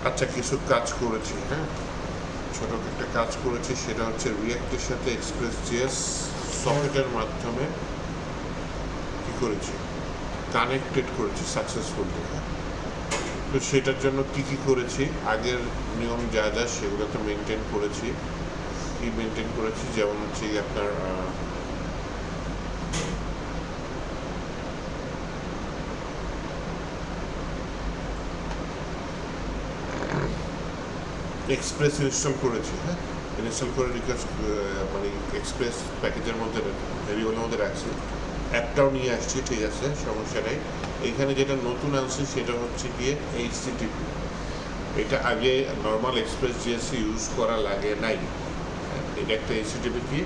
আচ্ছা, কিছু কাজ করেছি, হ্যাঁ, ছোট একটা কাজ করেছি, সেটা হচ্ছে রিয়াক্টের সাথে এক্সপ্রেস জিএস সকেটের মাধ্যমে কি করেছি, কানেক্টেড করেছি সাকসেসফুলি। তো সেটার জন্য কি কি করেছি, আগের নিয়ম যা যা সেগুলো তো মেনটেন করেছি। কি মেনটেন করেছি, যেমন হচ্ছে আপনার এক্সপ্রেস ইনস্টল করেছি, হ্যাঁ, ইনস্টল করে রিকোয়েস্ট মানে এক্সপ্রেস প্যাকেজের মধ্যে ভেরিয়েবলের মধ্যে রাখছি, অ্যাপটাও নিয়ে আসছি, ঠিক আছে, সমস্যা নেই। এখানে যেটা নতুন আনছি সেটা হচ্ছে গিয়ে এইচটিটিপি। এটা আগে নর্মাল এক্সপ্রেস জিএসসি ইউজ করা লাগে নাই। এটা একটা এইচটিটিপি কি,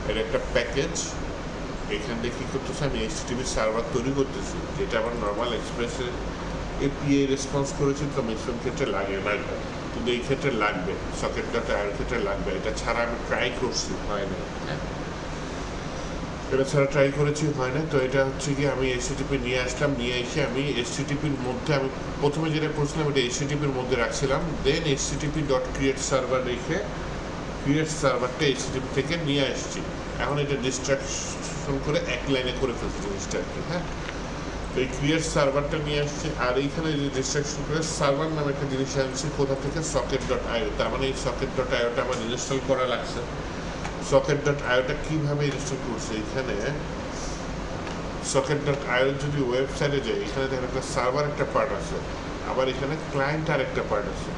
এটা একটা প্যাকেজ। এখান থেকে কী করতেছে, আমি এইচটিটিপি সার্ভার তৈরি করতেছি, যেটা আবার নর্মাল এক্সপ্রেসের এপিআই রেসপন্স করেছি, তো ম্যাক্সিমাম ক্ষেত্রে লাগে না, কিন্তু এই ক্ষেত্রে লাগবে, সকেট ডট আইওর ক্ষেত্রে লাগবে। এটা ছাড়া আমি ট্রাই করছি, হয় না, হ্যাঁ, এটা ছাড়া ট্রাই করেছি, হয় না। তো এটা হচ্ছে কি, আমি এইচটিটিপি নিয়ে আসলাম, নিয়ে এসে আমি এইচটিটিপির মধ্যে, আমি প্রথমে যেটা করছিলাম এটা এইচটিটিপির মধ্যে রাখছিলাম, দেন এইচটিটিপি ডট ক্রিয়েট সার্ভার রেখে ক্রিয়েট সার্ভারটা এইচটিটিপি থেকে নিয়ে আসছি। এখন এটা ডিস্ট্রাকশন করে এক লাইনে করে ফেলছি জিনিসটা আর কি, হ্যাঁ। তো এই ক্রিয়েট সার্ভারটা নিয়ে আসছি, আর এইখানে যে ডিস্ট্রাকশন করে সার্ভার নামে একটা জিনিস আনছি, কোথা থেকে, সকেট ডট আইও। তার মানে এই সকেট ডট আইওটা আমার ইনস্টল করা লাগছে। সকেট ডট আইওটা কীভাবে ইনস্টল করছে, এখানে সকেট ডট আইও যদি ওয়েবসাইটে যাই, এখানে দেখেন একটা সার্ভার একটা পার্ট আছে, আবার এখানে ক্লায়েন্ট আর একটা পার্ট আছে।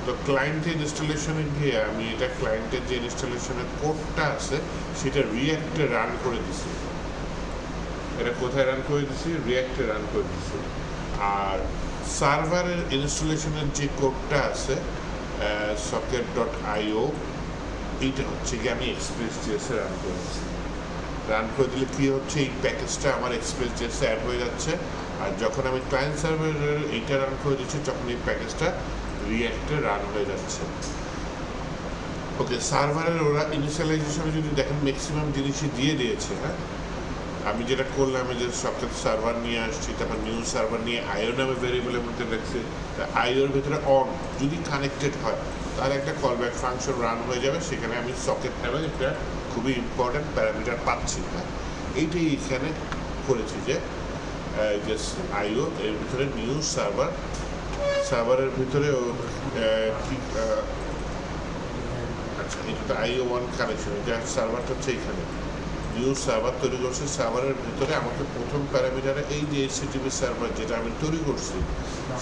তো ক্লায়েন্টের ইনস্টলেশনে গিয়ে আমি এটা ক্লায়েন্টের যে ইনস্টলেশনের কোডটা আছে সেটা রিয়াক্টে রান করে দিছি। এটা কোথায় রান করে দিছি, রিয়াক্টে রান করে দিছি। আর সার্ভারের ইনস্টলেশনের যে কোডটা আছে সকেট ডট আইও, এইটা হচ্ছে কি আমি এক্সপ্রেস জিএসে রান করেছি। রান করে দিলে কী হচ্ছে, এই প্যাকেজটা আমার এক্সপ্রেস জিএসে অ্যাড হয়ে যাচ্ছে, আর যখন আমি ক্লায়েন্ট সার্ভারের এইটা রান করে দিচ্ছি তখন এই প্যাকেজটা রিয়াক্টে রান হয়ে যাচ্ছে। ওকে, সার্ভারের ওরা ইনিশিয়ালাইজেশনে যদি দেখেন ম্যাক্সিমাম জিনিসই দিয়ে দিয়েছে, হ্যাঁ। আমি যেটা করলাম, যে সকেট সার্ভার নিয়ে আসছি, তারপর নিউ সার্ভার নিয়ে আইও নামে ভেরিয়েবলের মধ্যে রাখছি, আইওর ভিতরে অন যদি কানেক্টেড হয় তাহলে একটা কলব্যাক ফাংশন রান হয়ে যাবে, সেখানে আমি সকেট নামে একটা খুবই ইম্পর্ট্যান্ট প্যারামিটার পাচ্ছি, হ্যাঁ। এইটাই এখানে করেছি, যে আইও এর ভিতরে নিউ সার্ভার, সার্ভারের ভিতরে আচ্ছা, এটা আইও ওয়ান কানেকশন, এটা সার্ভারটা হচ্ছে এখানে নিউ সার্ভার তৈরি করছে। সার্ভারের ভিতরে আমাকে প্রথম প্যারামিটারে এই যে এইচটিটিপি সার্ভার যেটা আমি তৈরি করছি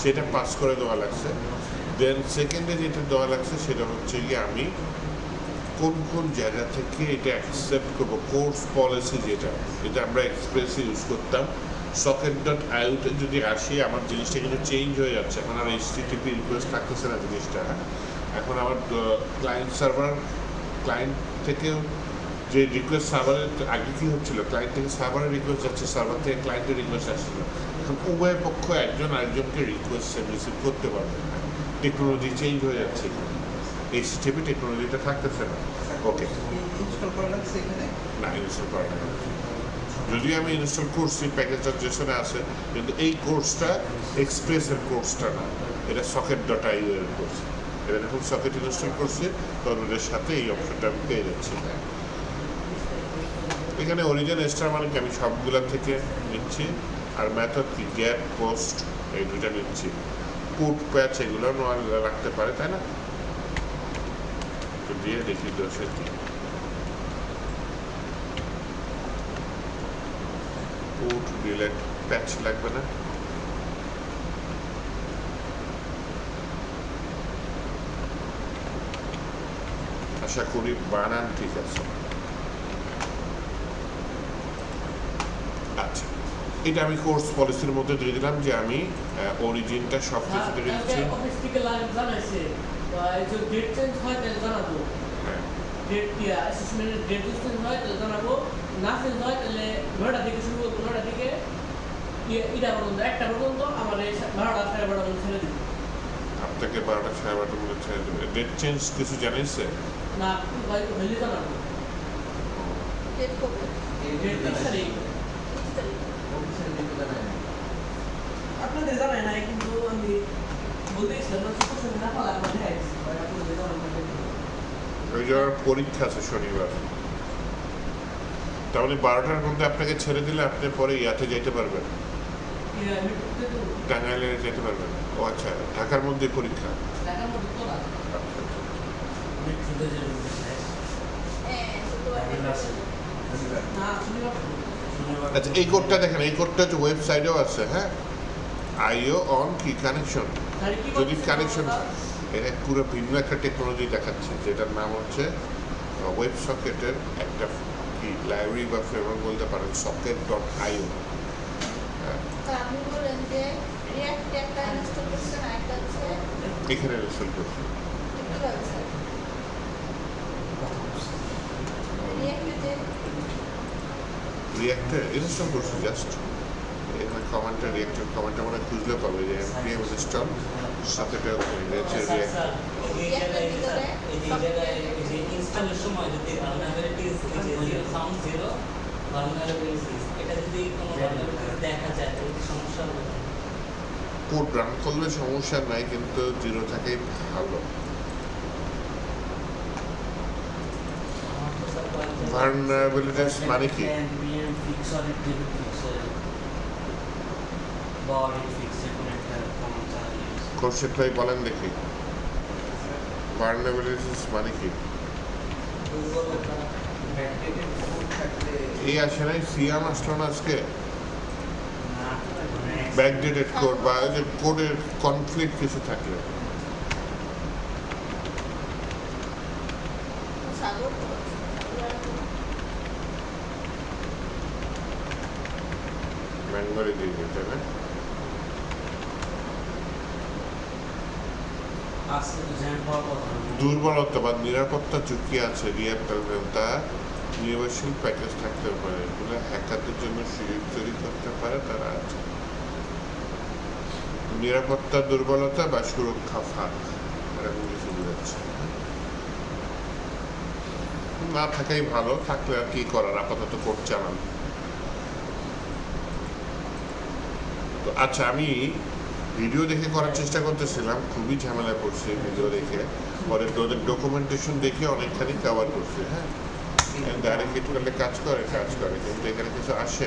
সেটা পাস করে দেওয়া লাগছে। দেন সেকেন্ডে যেটা দেওয়া লাগছে সেটা হচ্ছে গিয়ে আমি কোন কোন জায়গা থেকে এটা অ্যাকসেপ্ট করবো, কোর্স পলিসি যেটা আমরা এক্সপ্রেসে ইউজ করতাম। সকেট ডট আইওতে যদি আসি, আমার জিনিসটা কিন্তু চেঞ্জ হয়ে যাচ্ছে, এখন আর এইচটিটিপি রিকোয়েস্ট থাকতেছে না জিনিসটা। এখন আমার ক্লায়েন্ট থেকেও যে রিকোয়েস্ট, সার্ভারের আগে কী হচ্ছিল, ক্লায়েন্ট থেকে সার্ভারের রিকোয়েস্ট যাচ্ছে, সার্ভার থেকে ক্লায়েন্টের রিকোয়েস্ট আসছিল। এখন উভয় পক্ষ একজন আরেকজনকে রিকোয়েস্ট রিসিভ করতে পারবে, টেকনোলজি চেঞ্জ হয়ে যাচ্ছে, এইচটিটিপি টেকনোলজিটা থাকতেছে না। ওকে, না ইনস্টল করা না, যদিও আমি ইনস্টল করছি, প্যাকেজটা যেখানে আছে, কিন্তু এই কোর্সটা এক্সপ্রেসের কোর্সটা না, এটা সকেট ডট আইও এর কোর্স। এটা যখন সকেট ইনস্টল করছি তখন ওদের সাথে এই অপশনটা আমি পেয়ে যাচ্ছি। এখানে অরিজিন স্টার মানে কি, আমি সবগুলা থেকে নিচ্ছি, আর মেথড কি, গেট পোস্ট, এই দুইটা নিচ্ছি। পুট প্যাচ এগুলো রাখতে পারে, তাই না? তো দিয়ে দেখি দোষের কি, পুট ডিলেট প্যাচ লাগবে না। আশা করি বানান ঠিক আছে। আচ্ছা, এটা আমি কোর্স পলিসির মধ্যে দিয়ে দিলাম যে আমি অরিজিনটা সব কিছু দিয়ে দিচ্ছি। অফিস থেকে জানাইছে ডেট চেঞ্জ হয় তাহলে জানাবো, ডেট কি অ্যাসেসমেন্টের ডেট চেঞ্জ হয় তাহলে জানাবো, না চেঞ্জ হয় তাহলে 9টা থেকে শুরু করবো, 9টা থেকে এটা পর্যন্ত 1টা পর্যন্ত আমার এই 12টা 12:30 পর্যন্ত ছেড়ে দিবে। আপনাকে 12টা 12:30 মধ্যে ছেড়ে দেবে। ডেট চেঞ্জ কিছু জানিয়েছে না, ভাই হইলে জানাবো। ডেট কবে? ডেট 30 তারিখ আপনাদের জানাই নাই, কিন্তু আমি বলতেছিলাম না ছোট না পালা মানে আইছি বাইরে করে দিতে আমাকে ওই যে ওর পরীক্ষা আছে শনিবার, তার মানে 12টার মধ্যে আপনাকে ছেড়ে দিলে আপনি পরে ইয়াতে যেতে পারবেন, আমি করতে তো টাঙ্গাইলে যেতে পারবেন। ও আচ্ছা, ঢাকার মধ্যে পরীক্ষা। টাকার মধ্যে তো না আমি ছুটে যাই হ্যাঁ, শুক্রবার না শুনিবা আচ্ছা, এই কোডটা দেখেন, এই কোডটা হচ্ছে ওয়েবসাইটেও আছে, হ্যাঁ, আইও অন কি কানেকশন। তাহলে কি যদি করতেছে কানেকশন বাবা? এটা পুরো ভিন্ন একটা টেকনোলজি দেখাচ্ছে, যেটার নাম হচ্ছে ওয়েব সকেটের একটা কি লাইব্রেরি বা ফ্রেমওয়ার্ক বলতে পারেন, socket.io। তো আপনি বলেন যে রিয়াক্ট একটা ইনস্টল করছেন, আরেকটা হচ্ছে এখানে ইনস্টল করছি। কিভাবে স্যার? রিয়াক্টে যে রিয়াক্টে ইনস্টল করছি জাস্ট, এখানে কমান্ডটা রিয়াক্টের কমান্ডটা মানে খুঁজলে পাবে যে npm install সকেটে হচ্ছে রিয়াক্ট। ইনস্টলের সময় যদি ভালনারেবিলিটিস সাউন্ড জিরো ভালনারেবিলিটিস এটা যদি কোনো ভালনারেবিলিটিস দেখা যায় তাহলে কি সমস্যা হবে? কোড রান করলে সমস্যা নাই, কিন্তু জিরো থাকেই ভালো। আমার তো স্যার কয়েকজন ভালনারেবিলিটিস মানে কি? npm fix or it didn't fix body fix এরকম একটা কমান্ড চালিয়ে কোর্সেটাই বলেন দেখি, ভালনারেবিলিটিস মানে কি? দুর্বলতা এই আসে নাই, সিয়াম আসলো না আজকে, না ব্যাকডেটেড কোড বা ওই যে কোডের কনফ্লিক্ট কিছু থাকলে। সাগর ম্যানুয়ালি দিয়ে দিতে হবে। আজকে তো জ্যাম পাওয়ার কথা না। দুর্বলতা বা নিরাপত্তা ঝুঁকি আছে রিয়াক্টর, তা নির্ভরশীল প্যাকেজ থাকতে পারে, এগুলো হ্যাকারদের জন্য সুযোগ তৈরি করতে পারে, তারা আছে। নিরাপত্তা দুর্বলতা বা সুরক্ষা ফাঁক, এরকম কিছু বোঝাচ্ছে। না থাকাই ভালো, থাকলে আর কি করার, আপাতত কোড চালান। তো আচ্ছা, আমি ভিডিও দেখে করার চেষ্টা করতেছিলাম, খুবই ঝামেলা পড়ছে ভিডিও দেখে, পরে তোদের ডকুমেন্টেশন দেখে অনেকখানি কভার করছে। হ্যাঁ, ডাইরেক্ট হিট করলে কাজ করে, কিন্তু এখানে কিছু আসে।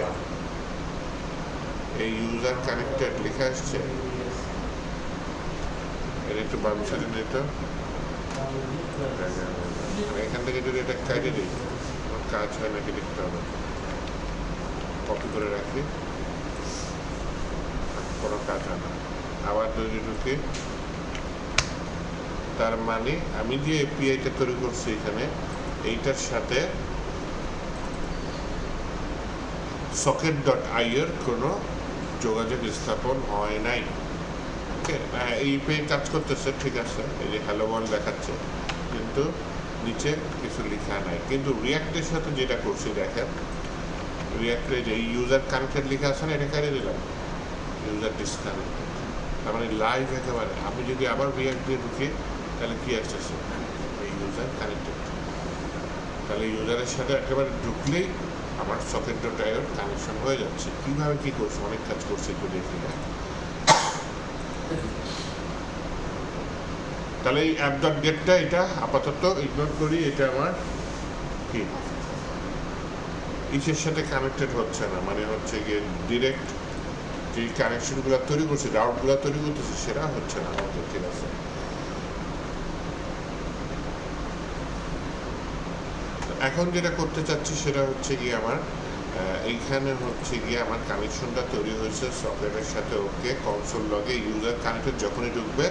এই ইউজার কানেক্টেড লেখা আসছে, এটা একটু বাম সাইডে নিত, এখান থেকে যদি এটা কাটে দিই আমার কাজ হয় নাকি দেখতে হবে। কপি করে রাখি, কোনো কাজ হয় না। আবার যদি ঢুকি, তার মানে আমি যে এপিআইটা তৈরি করছি এখানে, এইটার সাথে socket.io এর কোনো যোগাযোগ স্থাপন হয় নাই। ওকে, এই এপিআই কাজ করতেছে, ঠিক আছে, এই যে হ্যালো ওয়ার্ল্ড দেখাচ্ছে, কিন্তু নিচে কিছু লেখা নাই। কিন্তু রিয়াক্টের সাথে যেটা করছি দেখেন, রিয়াক্টে যে ইউজার কানেক্টেড লেখা আছে না, এটা কেটে দিলাম, ইউজার ডিসকানেক্টেড। তার মানে লাইভ একেবারে। আমি যদি আবার রিয়াক্ট দিয়ে ঢুকি, তাহলে কি আসতেছে, এই ইউজার কানেক্টেড। তাহলে ইউজারের সাথে একেবারে ঢুকলেই আমার socket.io কানেকশন হয়ে যাচ্ছে। কীভাবে কী করছে, অনেক কাজ করছে, একটু দেখি। তাহলে এই app.getটা এটা আপাতত ইগনোর করি, এটা আমার কি ইসের সাথে কানেক্টেড হচ্ছে না, মানে হচ্ছে গিয়ে ডিরেক্ট যে কানেকশনগুলো তৈরি করছে, রাউটগুলো তৈরি করতেছে, সেটা হচ্ছে না আমাদের। ঠিক আছে, এখন যেটা করতে চাচ্ছি সেটা হচ্ছে গিয়ে আমার এইখানে হচ্ছে গিয়ে আমার কানেকশনটা তৈরি হয়েছে সফটওয়্যারের সাথে। ওকে, কনসোল লগে ইউজার কানেক্টেড যখনই ঢুকবে,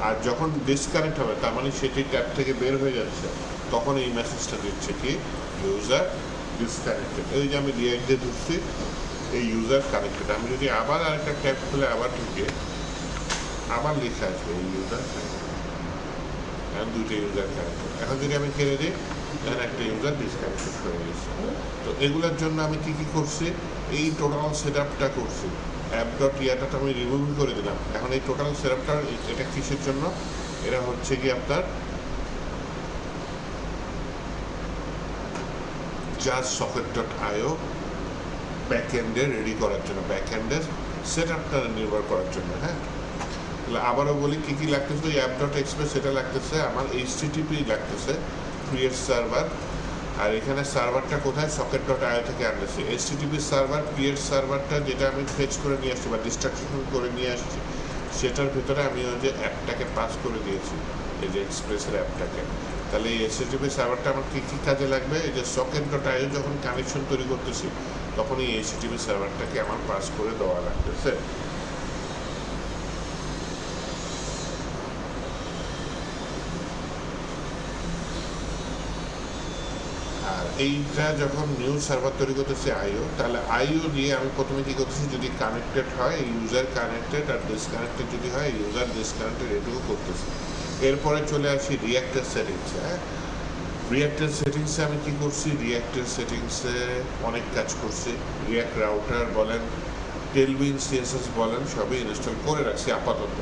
আর যখন ডিসকানেক্ট হবে, তার মানে সেটি ট্যাব থেকে বের হয়ে যাচ্ছে, তখন এই মেসেজটা দিচ্ছে কি ইউজার ডিসকানেক্টেড। এই যে আমি রিয়াক্ট দিয়ে ঢুকছি, এই ইউজার কানেক্টেড। আমি যদি আবার আরেকটা ট্যাব খুলে আবার ঢুকে, আবার লেখা আসবে এই ইউজার কানেক্টেড, এখন দুইটা ইউজার কানেক্টেড। এখন যদি আমি ছেড়ে দিই, এখন একটা ইউজার ডিসকানেক্টেড হয়ে গেছে। তো এগুলোর জন্য আমি কি কি করছি, এই টোটাল সেট আপটা করছি। অ্যাপ.ইয়াটা আমি রিমুভ করে দিলাম। এখন এই টোটাল সেট আপটা, এটা কিসের জন্য, এটা হচ্ছে কি আপনার জাস্ট socket.io ব্যাকএন্ডে রেডি করার জন্য, ব্যাকএন্ডের সেট আপটা নির্ভর করার জন্য। হ্যাঁ, তাহলে আবারও বলি কি কি লাগতেছে, ওই অ্যাপ ডট এক্সপ্রেস এটা লাগতেছে, আমার এইচটিটিপি লাগতেছে, ক্রিয়েট সার্ভার। আর এখানে সার্ভারটা কোথায়, সকেট ডট আইও থেকে আনতেছি। এইচটিটিপি সার্ভার ক্রিয়েট সার্ভারটা যেটা আমি ফেচ করে নিয়ে আসছি বা ডিস্ট্রাকশন করে নিয়ে আসছি, সেটার ভিতরে আমি ওই যে অ্যাপটাকে পাস করে দিয়েছি, এই যে এক্সপ্রেসের অ্যাপটাকে। তাহলে এই এইচটিটিপি সার্ভারটা আমার কী কী কাজে লাগবে, এই যে সকেট ডট আইও যখন কানেকশন তৈরি করতেছি তখন এই এইচটিটিপি সার্ভারটাকে আমার পাস করে দেওয়া লাগতেছে। আর এইটা যখন নিউ সার্ভার তৈরি করতেছি আইও, তাহলে আইও দিয়ে আমি প্রথমে কি করতেছি, যদি কানেক্টেড হয় ইউজার কানেক্টেড, আর ডিসকানেক্টেড যদি হয় ইউজার ডিসকানেক্টেড, এটুকু করতেছি। এরপরে চলে আসি রিঅ্যাক্টের সেটিংসে। রিঅ্যাক্টের সেটিংসে আমি কি করছি, রিঅ্যাক্টের সেটিংসে অনেক কাজ করছি। রিঅ্যাক্ট রাউটার বলেন, টেলউইন সিএসএস বলেন, সবই ইনস্টল করে রাখছি আপাতত।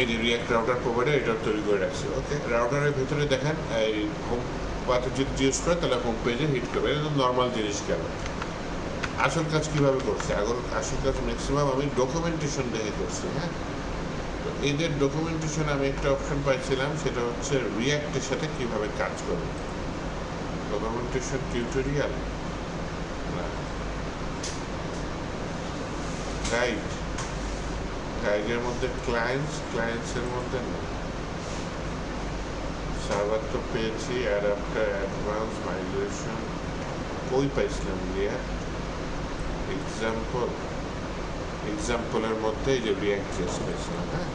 এই যে রিঅ্যাক্ট রাউটার প্রোভাইডার, এটা তৈরি করে রাখছি। ওকে, রাউটারের ভিতরে দেখেন এই হোম পাতে যদি জিজ্ঞেস করে তাহলে হোম পেজে হিট করবে, এটা তো নর্মাল জিনিস। কেন আসল কাজ কীভাবে করছে, এখন আসল কাজ ম্যাক্সিমাম আমি ডকুমেন্টেশন দেখে করছি। হ্যাঁ, তো এদের ডকুমেন্টেশন আমি একটা অপশন পাইছিলাম, সেটা হচ্ছে রিঅ্যাক্টের সাথে কীভাবে কাজ করবে, ডকুমেন্টেশন টিউটোরিয়াল না গাইড, গাইডের মধ্যে ক্লায়েন্টসের মধ্যে না, সার্ভার তো পেয়েছি, অ্যাডাপ্টার, অ্যাডভান্স, মাইগ্রেশন, কই পাইছিলাম রিঅ্যাক্ট এক্সাম্পলের মধ্যে এই যে রিঅ্যাক্ট জেএস পেয়েছিলাম। হ্যাঁ,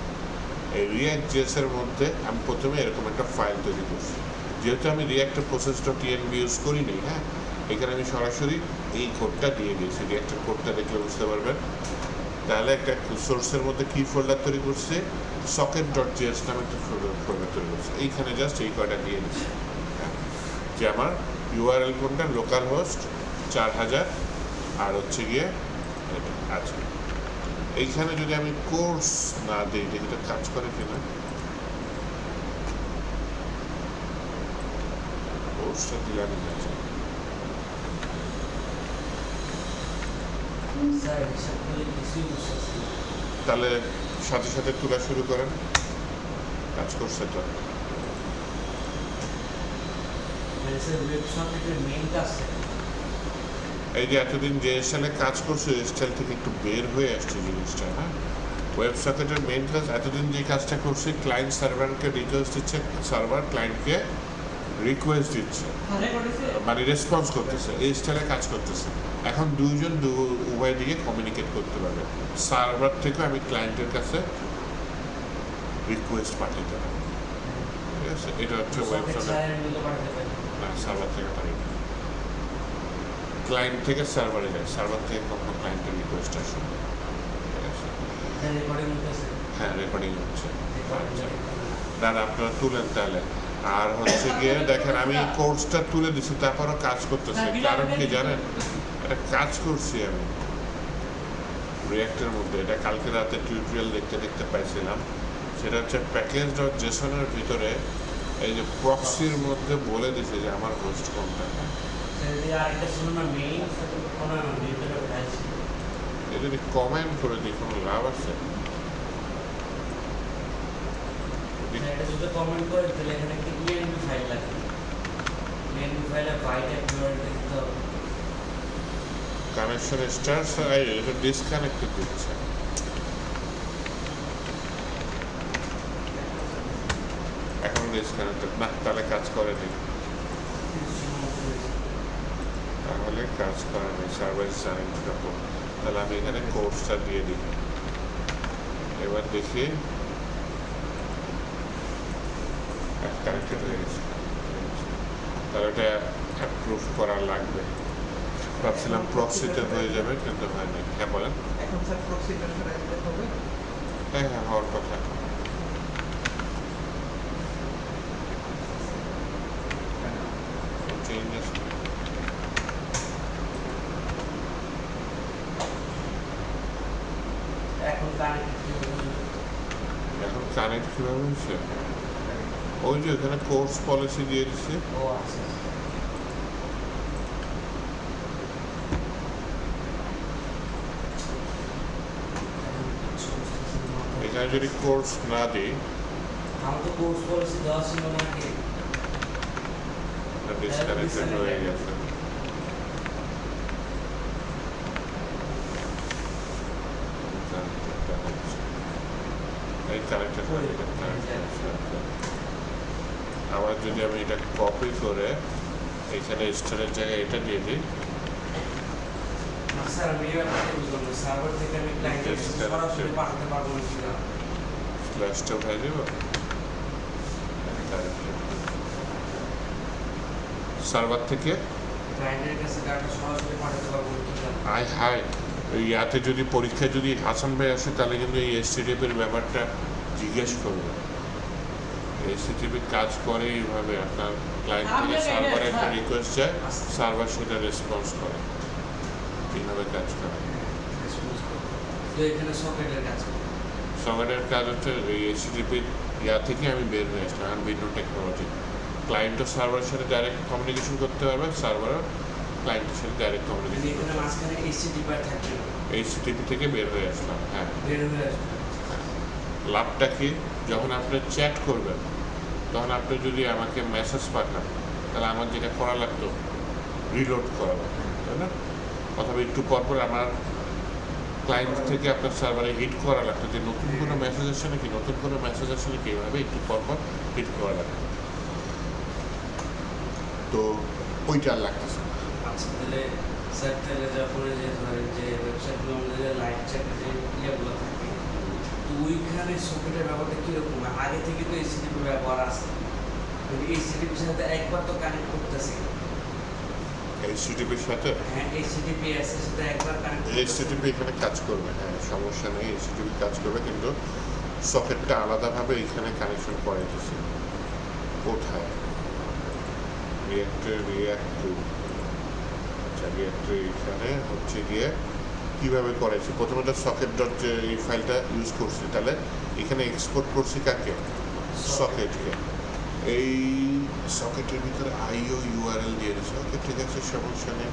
এই রিঅ্যাক্ট জেএসের মধ্যে আমি প্রথমে এরকম একটা ফাইল তৈরি করছি। যেহেতু আমি রিঅ্যাক্টের process.env ইউজ করিনি, হ্যাঁ, এখানে আমি সরাসরি এই কোডটা দিয়ে দিয়েছি। রিঅ্যাক্টের কোডটা দেখলে বুঝতে পারবেন। তাহলে একটা সোর্সের মধ্যে কি ফোল্ডার তৈরি করছে, সকেট ডট জিএস নামে একটা ফোল্ডার তৈরি করছে। এইখানে জাস্ট এই কয়টা দিয়ে দিচ্ছি, যে আমার ইউআরএল কোনটা, লোকাল হোস্ট 4000, আর হচ্ছে গিয়ে এটা আছে। এইখানে যদি আমি কোর্স না দিই, এটা কাজ করে কিনা, কোর্সটা দিলে আমি যাচ্ছি। স্যার হিসাব করে কিছুই বুঝতেছি না। তাহলে সাথে সাথে তোলা শুরু করেন, কাজ করছে তো। মানে স্যার ওয়েবসাইটের মেইন কাজটা কি? এই যে এতদিন যে স্টাইলে কাজ করছে, স্টাইল থেকে একটু বের হয়ে আসছে জিনিসটা। হ্যাঁ, ওয়েব সকেটের মেইন কাজ, এতদিন যে কাজটা করছে, ক্লায়েন্ট সার্ভারকে রিকোয়েস্ট দিচ্ছে, সার্ভার ক্লায়েন্টকে রিকোয়েস্ট দিচ্ছে, হ্যাঁ, রেকর্ড হয়েছে? মানে রেসপন্স করতেছে, এই স্টাইলে কাজ করতেছে। এখন দুইজন উভয় দিকে কমিউনিকেট করতে পারবে। সার্ভার থেকে আমি ক্লায়েন্টের কাছে রিকোয়েস্ট পাঠাতে পারি, ঠিক আছে? এটা হচ্ছে ওয়েব সকেট সকেট। ছাড়া আমি তো পাঠাতে পারি। না, সার্ভার থেকে পারি না, ক্লায়েন্ট থেকে সার্ভারে যায়, সার্ভার থেকে কখনো ক্লায়েন্টের রিকোয়েস্ট আসে না, ঠিক আছে? স্যার রেকর্ডিং হতেছে। হ্যাঁ, রেকর্ডিং হচ্ছে। আচ্ছা, রেকর্ডিং। না আপনারা তুলেন তাহলে। আর হচ্ছে গিয়ে দেখেন আমি কোর্সটা তুলে দিছি, তারপরও কাজ করতেছি। কারণ কি জানেন, একটা কাজ করছি আমি রিঅ্যাক্টের মধ্যে, এটা কালকে রাতে টিউটোরিয়াল দেখতে দেখতে পাইছিলাম। সেটা হচ্ছে প্যাকেজ ডট জেসনের ভিতরে এই যে প্রক্সির মধ্যে বলে দিছে যে আমার হোস্ট কোনটা। স্যার এই আরেকটা ছিল না মেইন, কোনো না মেইনটা উঠাইছি। এটা যদি কমেন্ট করে দিই কোনো লাভ আছে? এটা যদি কমেন্ট করে তাহলে এখানে একটা ইএনবি ফাইল লাগবে। ইএনবি ফাইলে বাইট ইউআরএল দিতে হবে। কানেকশন স্টার্স, এটা ডিসকানেক্টেড দিচ্ছে। এখন ডিসকানেক্টেড না, তাহলে কাজ করেনি, তাহলে কাজ করেনি, সার্ভার জানেন কিরকম। তাহলে আমি এখানে কোর্সটা দিয়ে দিই। এবার দেখি কানেক্টেড হয়ে গেছে। তাহলে এটা অ্যাপ্রুভ করা লাগবে। ভাবছিলাম প্রক্সিতে হয়ে যাবে, কিন্তু হয়নি। হ্যাঁ বলেন। এখন স্যার প্রক্সিটার সাথে অ্যাপ্লাই হবে? হ্যাঁ হ্যাঁ, হওয়ার কথা। চেঞ্জেস এখন কানেক্ট এখন কানেক্ট কীভাবে হয়েছে? ওই যে ওখানে কোর্স পলিসি দিয়ে দিচ্ছে। ও আচ্ছা। এখানে যদি কোর্স না দিই আমার তো কোর্স পলিসি দেওয়া ছিল না আগে। ডিসকানেক্টেড হয়ে গেছে। এই কানেক্টেড হয়ে গেছে। আবার যদি আমি এটা কপি করে এখানে স্টোরের জায়গায় এটা দিয়ে দিই, স্যার আমি ব্যাপারটা বুঝলাম না, সার্ভার থেকে আমি ক্লায়েন্টের কাছে সরাসরি পাঠাতে পারবো না কিনা? স্ল্যাশটা উঠাই দিব, সার্ভার থেকে ক্লায়েন্টের কাছে ডাটা সরাসরি পাঠাতে পারবো না কিনা? আই হাই ইয়াতে যদি পরীক্ষায় যদি হাসান ভাই আসে তাহলে কিন্তু এই এসটিডিপির ব্যাপারটা জিজ্ঞেস করবে। এসটিডিপি কাজ করে এইভাবে, আপনার ক্লায়েন্ট থেকে সার্ভারে একটা রিকোয়েস্ট যায়, সার্ভার সেটা রেসপন্স করে, এইভাবে কাজ করে। তো এখানে সকেটের কাছে সকেটের কাজ হচ্ছে এই এসটিডিপির ইয়া থেকে আমি বের হয়ে আসলাম, এখন ভিন্ন টেকনোলজি। ক্লায়েন্টও সার্ভারের সাথে ডাইরেক্ট কমিউনিকেশন করতে পারবে, সার্ভারও ক্লায়েন্টের সাথে ডাইরেক্ট মানে কমিউনিকেশন এখানে করতে পারবে। মাঝখানে এইচটিটিপি থাকবে না, এইচটিডিপি থেকে বের হয়ে আসলাম। হ্যাঁ, বের হয়ে আসবে। লাভটা কি, যখন আপনি চ্যাট করবেন তখন আপনি যদি আমাকে মেসেজ পাঠান তাহলে আমার যেটা করা লাগতো রিলোড করা লাগতো, তাই না? অথবা একটু পর পর আমার ক্লায়েন্ট থেকে আপনার সার্ভারে হিট করা লাগতো যে নতুন কোনো মেসেজ আসছে নাকি, নতুন কোনো মেসেজ আসছে নাকি, এইভাবে একটু পর পর হিট করা লাগতো। তো ওইটা আর লাগতেছে না। আচ্ছা তাহলে স্যার তাহলে যখন যে ধরেন যে ওয়েবসাইটগুলো আমাদের লাইভ চ্যাটের যে ইয়েগুলো থাকে, তো ওইখানে সকেটের ব্যাপারটা কীরকম? আগে থেকে তো এইচটিটিপি ব্যবহার আছে, কিন্তু এইচটিটিপির সাথে একবার তো কানেক্ট করতেছে। এইচটিডিপির সাথে হ্যাঁ, এইচটিটিপি এর সাথে একবার কানেক্ট এইচটিডিপি এখানে কাজ করবে, হ্যাঁ সমস্যা নেই, এইচটিডিপি কাজ করবে, কিন্তু সকেটটা আলাদাভাবে এখানে কানেকশন করে দিচ্ছে। কোথায়? রিয়াক্টর আচ্ছা, রিয়াক্টর এখানে হচ্ছে গিয়ে কীভাবে করেছি, প্রথমে তো সকেট ডট যে এই ফাইলটা ইউজ করছি, তাহলে এখানে এক্সপোর্ট করছি কাকে? সকেটকে। এই সকেটের ভিতরে আইও ইউআরএল দিয়ে দিচ্ছে, ওকে ঠিক আছে, সমস্যা নেই।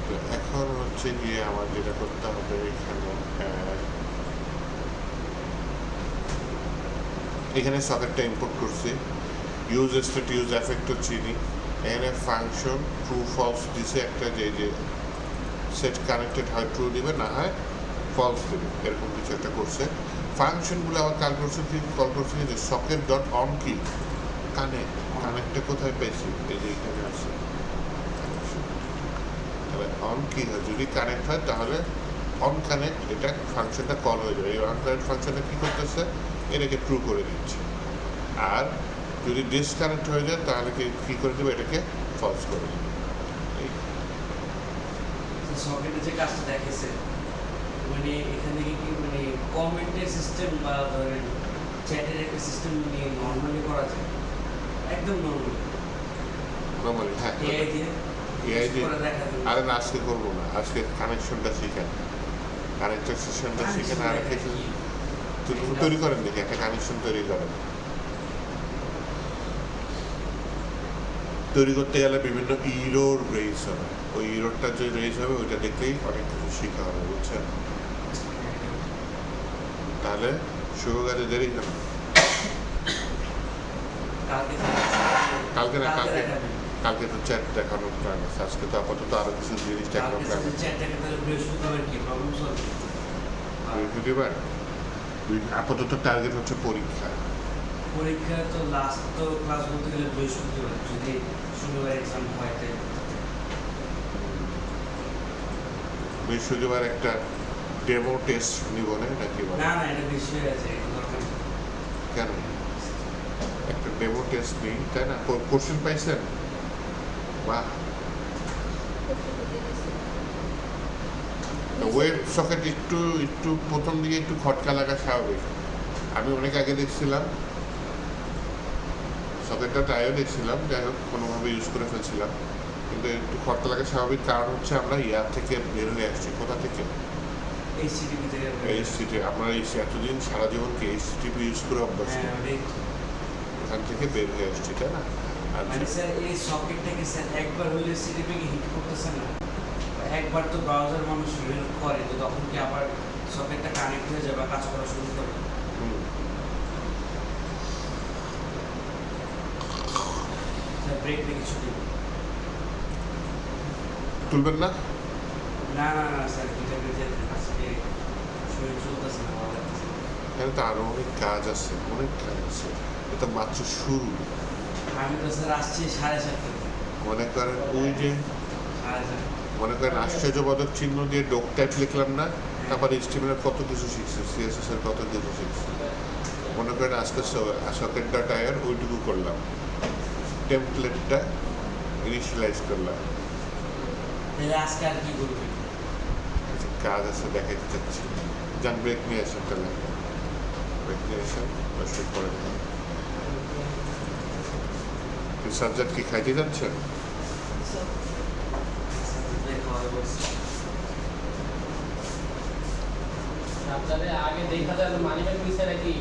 তো এখন হচ্ছে গিয়ে আমার যেটা করতে হবে এখানে সকেটটা ইম্পোর্ট করছি, ইউজ স্টেট ইউজ এফেক্টও চিনি, এখানে ফাংশন ট্রু ফলস দিছে একটা, যে সেট কানেক্টেড হয় ট্রু দিবে, না হয় ফলস দিবে, এরকম কিছু একটা করছে। ফাংশনগুলো আবার কল করছে যে সকেট ডট অন কি কানেক্টটা কোথায় পেয়েছি, এই যে এখানে আছে কানেকশন। তাহলে অন কি হয়, যদি কানেক্ট হয় তাহলে অন কানেক্ট, এটা ফাংশনটা কল হয়ে যাবে। এই অন কানেক্ট ফাংশনটা কী করতেছে, এটাকে ট্রু করে দিচ্ছে। আর যদি ডিসকানেক্ট হয়ে যায় তাহলে কী করে দেবে, এটাকে ফলস করে দেবে। সকেটে যে কাজটা দেখেছে, মানে এখান থেকে কি মানে কমেন্টের সিস্টেম বা ধরেন চ্যাটের একটা সিস্টেম নিয়ে নর্মালি করা যায়, একদম নর্মালি, হ্যাঁ এআই দিয়ে এআই দিয়ে। করে দেখা যাবে। আরে না, আজকে করবো না, আজকে কানেকশনটা শিখেন, কানেক্টেড সিস্টেমটা শিখেন, আর কিছু তৈরি করেন, দেখি একটা কানেকশন তৈরি করেন। তৈরি করতে গেলে বিভিন্ন ইরোর রেজ হবে, ওই ইরোরটা যে রেজ হবে ওইটা দেখলেই অনেক কিছু শেখা হবে, বুঝছেন? তাহলে শুরু কাজে দেরি কেন? কালকে না, কালকে তো চ্যাট দেখানোর প্ল্যান আছে, আজকে তো আপাতত আরো কিছু জিনিস দেখানোর প্ল্যান আছে। বৃহস্পতিবার আপাতত টার্গেট হচ্ছে পরীক্ষা। পরীক্ষা তো লাস্ট তো ক্লাস বলতে গেলে বৃহস্পতিবার, যদি শনিবার এক্সাম হয় তাই বৃহস্পতিবার একটা ডেমো টেস্ট নিব না, নাকি বলে? না না, এটা বেশি হয়ে আছে, এটা দরকার নেই। কেন? একটা ডেমো টেস্ট নিই, তাই না? কোশ্চেন পাইছেন? বাহ, ওয়েব সকেট একটু প্রথম দিকে একটু খটকা লাগা স্বাভাবিক। আমি অনেক আগে দেখছিলাম সকেটটা, ট্রাইও দেখছিলাম, যাই হোক কোনোভাবে ইউজ করে ফেলছিলাম, কিন্তু একটু খটকা লাগা স্বাভাবিক, কারণ হচ্ছে আমরা ইয়ার থেকে বের হয়ে আসছি। কোথা থেকে? এইচটিটিপি থেকে এইচটিটি। আমরা এতদিন সারা জীবনকে এইচটিটিপি ইউজ করে অভ্যস্ত, হ্যাঁ, ওটাই। ওখান থেকে বের হয়ে আসছি, তাই না? মানে স্যার এই সকেটটাকে স্যার একবার হলে এইচটিটিপি কে হিট করতেছে না, একবার তো ব্রাউজার মানুষ রিলোড করে, তো তখন কি আবার সকেটটা কানেক্ট হয়ে যাবে, কাজ করা শুরু করবে? হুম। ব্রেক দেখে ছুটি তুলবেন না? না না না স্যার দুইটা বেজে আজকে শরীর চলতেছে না ভালো লাগছে না। এখানে তো আরো অনেক কাজ আছে, অনেক কাজ আছে। এটা মাত্র শুরু। আমি তো স্যার আসছি 7:30 মনে করেন ওই যে 7:30 মনে করেন আশ্চর্যবোধক চিহ্ন দিয়ে ডোক টাইপ লিখলাম না, তারপর স্টিমের কত কিছু শিখছে, সিএসএস এর কত কিছু শিখছে। মনে করেন আজকে সকেট ডট আইআর ওইটুকু করলাম, টেমপ্লেটটা ইনিশিয়ালাইজ করলাম। তাহলে আজকে আর কি করবেন? কিছু কাজ আছে দেখাইতে চাচ্ছি। যান ব্রেক নিয়ে আসেন তাহলে, ব্রেক নিয়ে আসেন, দর্শক করে দেবেন। সাজ্জাদ কি খাইতে যাচ্ছেন? খাওয়া বলছি আপনাদের আগে দেখা যায় মানি ব্যাগ নিচে নাকি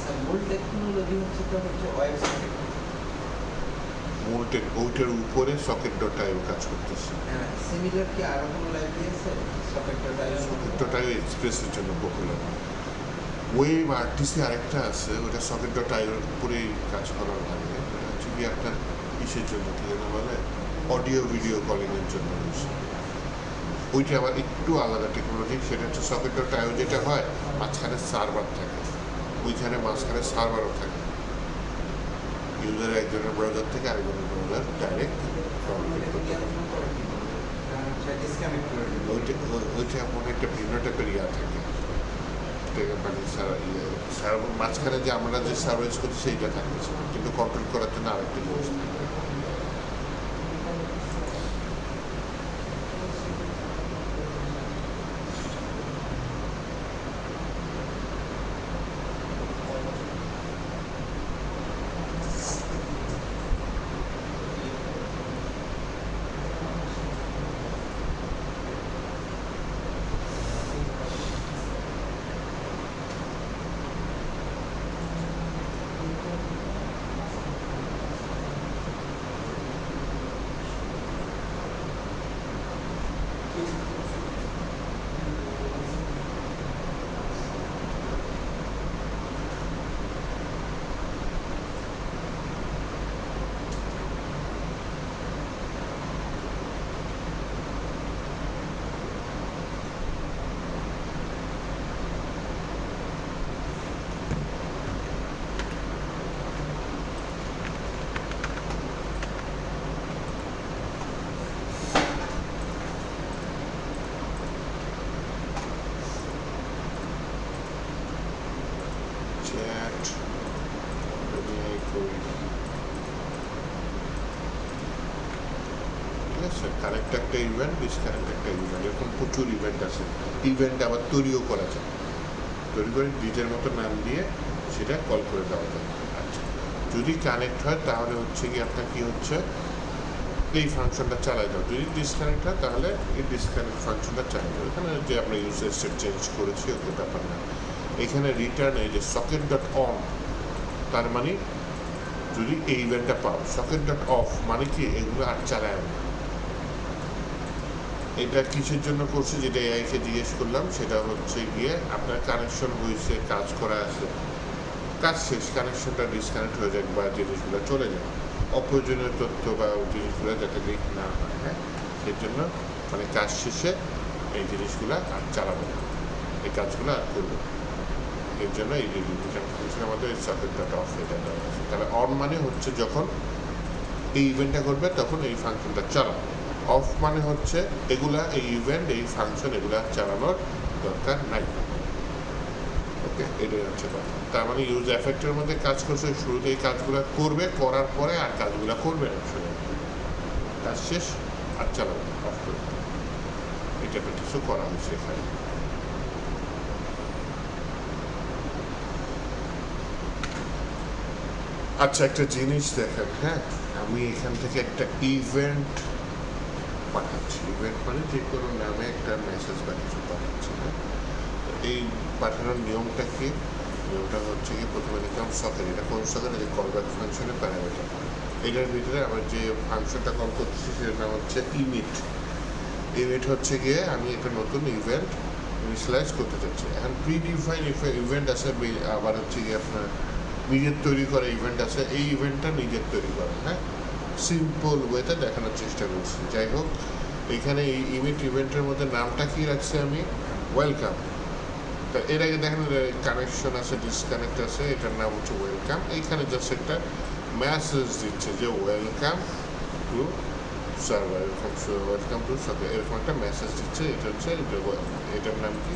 স্যার মূল টেকনোলজি হচ্ছে তো হচ্ছে ওয়েব সকেট। মোল্টেড ওইটার উপরে সকেট ডট আইও কাজ করতেছে। হ্যাঁ, সিমিলার কি আরো কোনো লাইব্রেরি আছে সকেটটা সকেট ডট আইও এক্সপ্রেসের জন্য পপুলার। ওয়েব আরটিসি আরেকটা আছে, ওটা সকেট ডট আইওর উপরেই কাজ করার লাগে। ওটা হচ্ছে কি আপনার ইসের জন্য কি যেন বলে, অডিও ভিডিও কলিংয়ের জন্য হচ্ছে। ওইটা আবার একটু আলাদা টেকনোলজি, সেটা হচ্ছে সকেট ডট আইও যেটা হয় মাঝখানে সার্ভার থাকে, ওইখানে মাঝখানে সার্ভারও থাকে। ইউজার একজনের ব্রাউজার থেকে আরেকজনের ব্রাউজার ডাইরেক্ট কমিউনিকেট করতে পারে। ডিসকানেক্ট করে দিল। ওইটা মনে একটা ভিন্ন টাইপের ইয়া থাকে, মানে সার্ভার মাঝখানে যে আমরা যে সার্ভিস করি সেইটা থাকতেছে, কিন্তু কন্ট্রোল করার জন্য আরেকটা জিনিস থাকবে। চ্যাট করি, ঠিক আছে। কানেক্ট একটা ইভেন্ট, ডিসকানেক্ট একটা ইভেন্ট, এরকম প্রচুর ইভেন্ট আছে। ইভেন্ট আবার তৈরিও করা যায়, তৈরি করে নিজের মতো নাম দিয়ে সেটা কল করে দেওয়া যায়। আচ্ছা, যদি কানেক্ট হয় তাহলে হচ্ছে কি আপনার কি হচ্ছে, এই ফাংশনটা চালাই দাও। যদি ডিসকানেক্ট হয় তাহলে এই ডিসকানেক্ট ফাংশনটা চালাই দাও। এখানে যে আমরা ইউজার স্টেট চেঞ্জ করেছি ওকে ব্যাপার না। এখানে রিটার্ন এই যে সকেট ডট অন, তার মানে যদি এই ইভেন্টটা পাও। সকেট ডট অফ মানে কি এগুলো আর চালায় না। এটা কিসের জন্য করছে, যেটা এআইকে জিজ্ঞেস করলাম, সেটা হচ্ছে গিয়ে আপনার কানেকশন হয়েছে, কাজ করা আছে, কাজ শেষ, কানেকশনটা ডিসকানেক্ট হয়ে যাক বা জিনিসগুলো চলে যায়, অপ্রয়োজনীয় তথ্য বা জিনিসগুলো যাতে লিক না হয়। হ্যাঁ, সেই জন্য মানে কাজ শেষে এই জিনিসগুলো আর চালাবে না, এই কাজগুলো আর করবে না। এর জন্য এই যে আমাদের সকেট ডট অফ এটা দেওয়া আছে। তাহলে অন মানে হচ্ছে যখন এই ইভেন্টটা করবে তখন এই ফাংশনটা চালাবে। অফ মানে হচ্ছে এগুলা, এই ইভেন্ট, এই ফাংশন, এগুলা চালানোর দরকার নাই। ওকে, এটাই হচ্ছে কথা। তার মানে ইউজ এফেক্টের মধ্যে কাজ করছে, শুরুতে এই কাজগুলো করবে, করার পরে আর কাজগুলো করবে না, শুনে কাজ শেষ আর চালাবে অফ করে। এটা কিছু করা হয়েছে এখানে। আচ্ছা, একটা জিনিস দেখেন, হ্যাঁ, আমি এখান থেকে একটা ইভেন্ট পাঠাচ্ছি। ইভেন্ট মানে যে কোনো নামে একটা মেসেজ বা কিছু পাঠাচ্ছি। হ্যাঁ, এই পাঠানোর নিয়মটা কি? নিয়মটা হচ্ছে কি, প্রথমে লিখলাম সকেট। এটা কোন সকেট? যে কলব্যাক ফাংশনের প্যারামিটার। এটার ভিতরে আমার যে ফাংশনটা কল করতেছি সেটার নাম হচ্ছে ইনিট। ইভেন্ট হচ্ছে গিয়ে আমি একটা নতুন ইভেন্ট ইনিশিয়ালাইজ করতে চাচ্ছি। এখন প্রিডিফাইন ইভেন্ট আছে, আবার হচ্ছে গিয়ে আপনার নিজের তৈরি করা ইভেন্ট আছে। এই ইভেন্টটা নিজের তৈরি করা, হ্যাঁ, সিম্পল ওয়েতে দেখানোর চেষ্টা করছি। যাই হোক, এখানে এই ইভেন্টের মধ্যে নামটা কি রাখছি আমি, ওয়েলকাম। তা এর আগে দেখেন কানেকশন আছে, ডিসকানেক্ট আছে, এটার নাম হচ্ছে ওয়েলকাম। এইখানে জাস্ট একটা মেসেজ দিচ্ছে যে welcome to server, welcome to server, এরকম একটা মেসেজ দিচ্ছে। এটা হচ্ছে এটার নাম কি,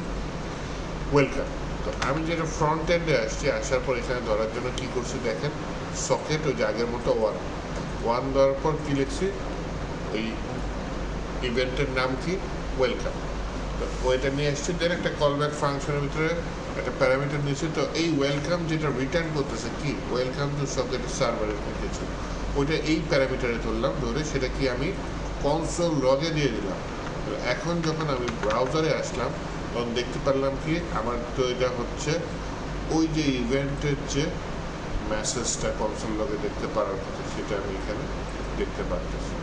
ওয়েলকাম। তো আমি যেটা ফ্রন্ট এন্ডে আসছি, আসার পর এখানে ধরার জন্য কি করছি দেখেন, সকেট ওই যে আগের মতো ওয়ান দেওয়ার পর কি লিখছি, ওই ইভেন্টের নাম কি, ওয়েলকাম। তো ওইটা নিয়ে আসছি, দেন একটা কলব্যাক ফাংশনের ভিতরে একটা প্যারামিটার নিয়েছি। তো এই ওয়েলকাম যেটা রিটার্ন করতেছে কি, ওয়েলকাম টু সকেট সার্ভার, এরকম কিছু, ওইটা এই প্যারামিটারে ধরলাম, ধরে সেটা কি আমি কনসোল লগে দিয়ে দিলাম। তো এখন যখন আমি ব্রাউজারে আসলাম তখন দেখতে পারলাম কি, আমার তো এটা হচ্ছে ওই যে ইভেন্টের যে মেসেজটা কনসোল লগে দেখতে পারার কথা, সেটা আমি এখানে দেখতে পারতেছি।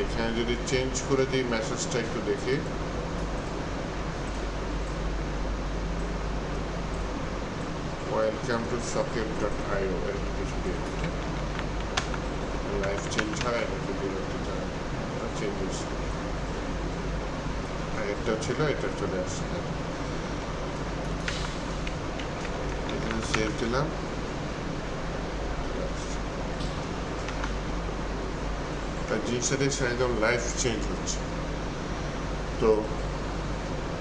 এখানে যদি চেঞ্জ করে দিই মেসেজটা একটু দেখি, ওয়েলকাম টু সকেট.io, এরকম কিছু দিয়ে দিচ্ছে, লাইফ চেঞ্জ হয় নাকি বিরক্তিটা চেঞ্জ হচ্ছে, আগেরটাও ছিল, এটা চলে আসছে। এখানে সেভ দিলাম, তার জিনিসটা দেখছেন একদম লাইফ চেঞ্জ হচ্ছে। তো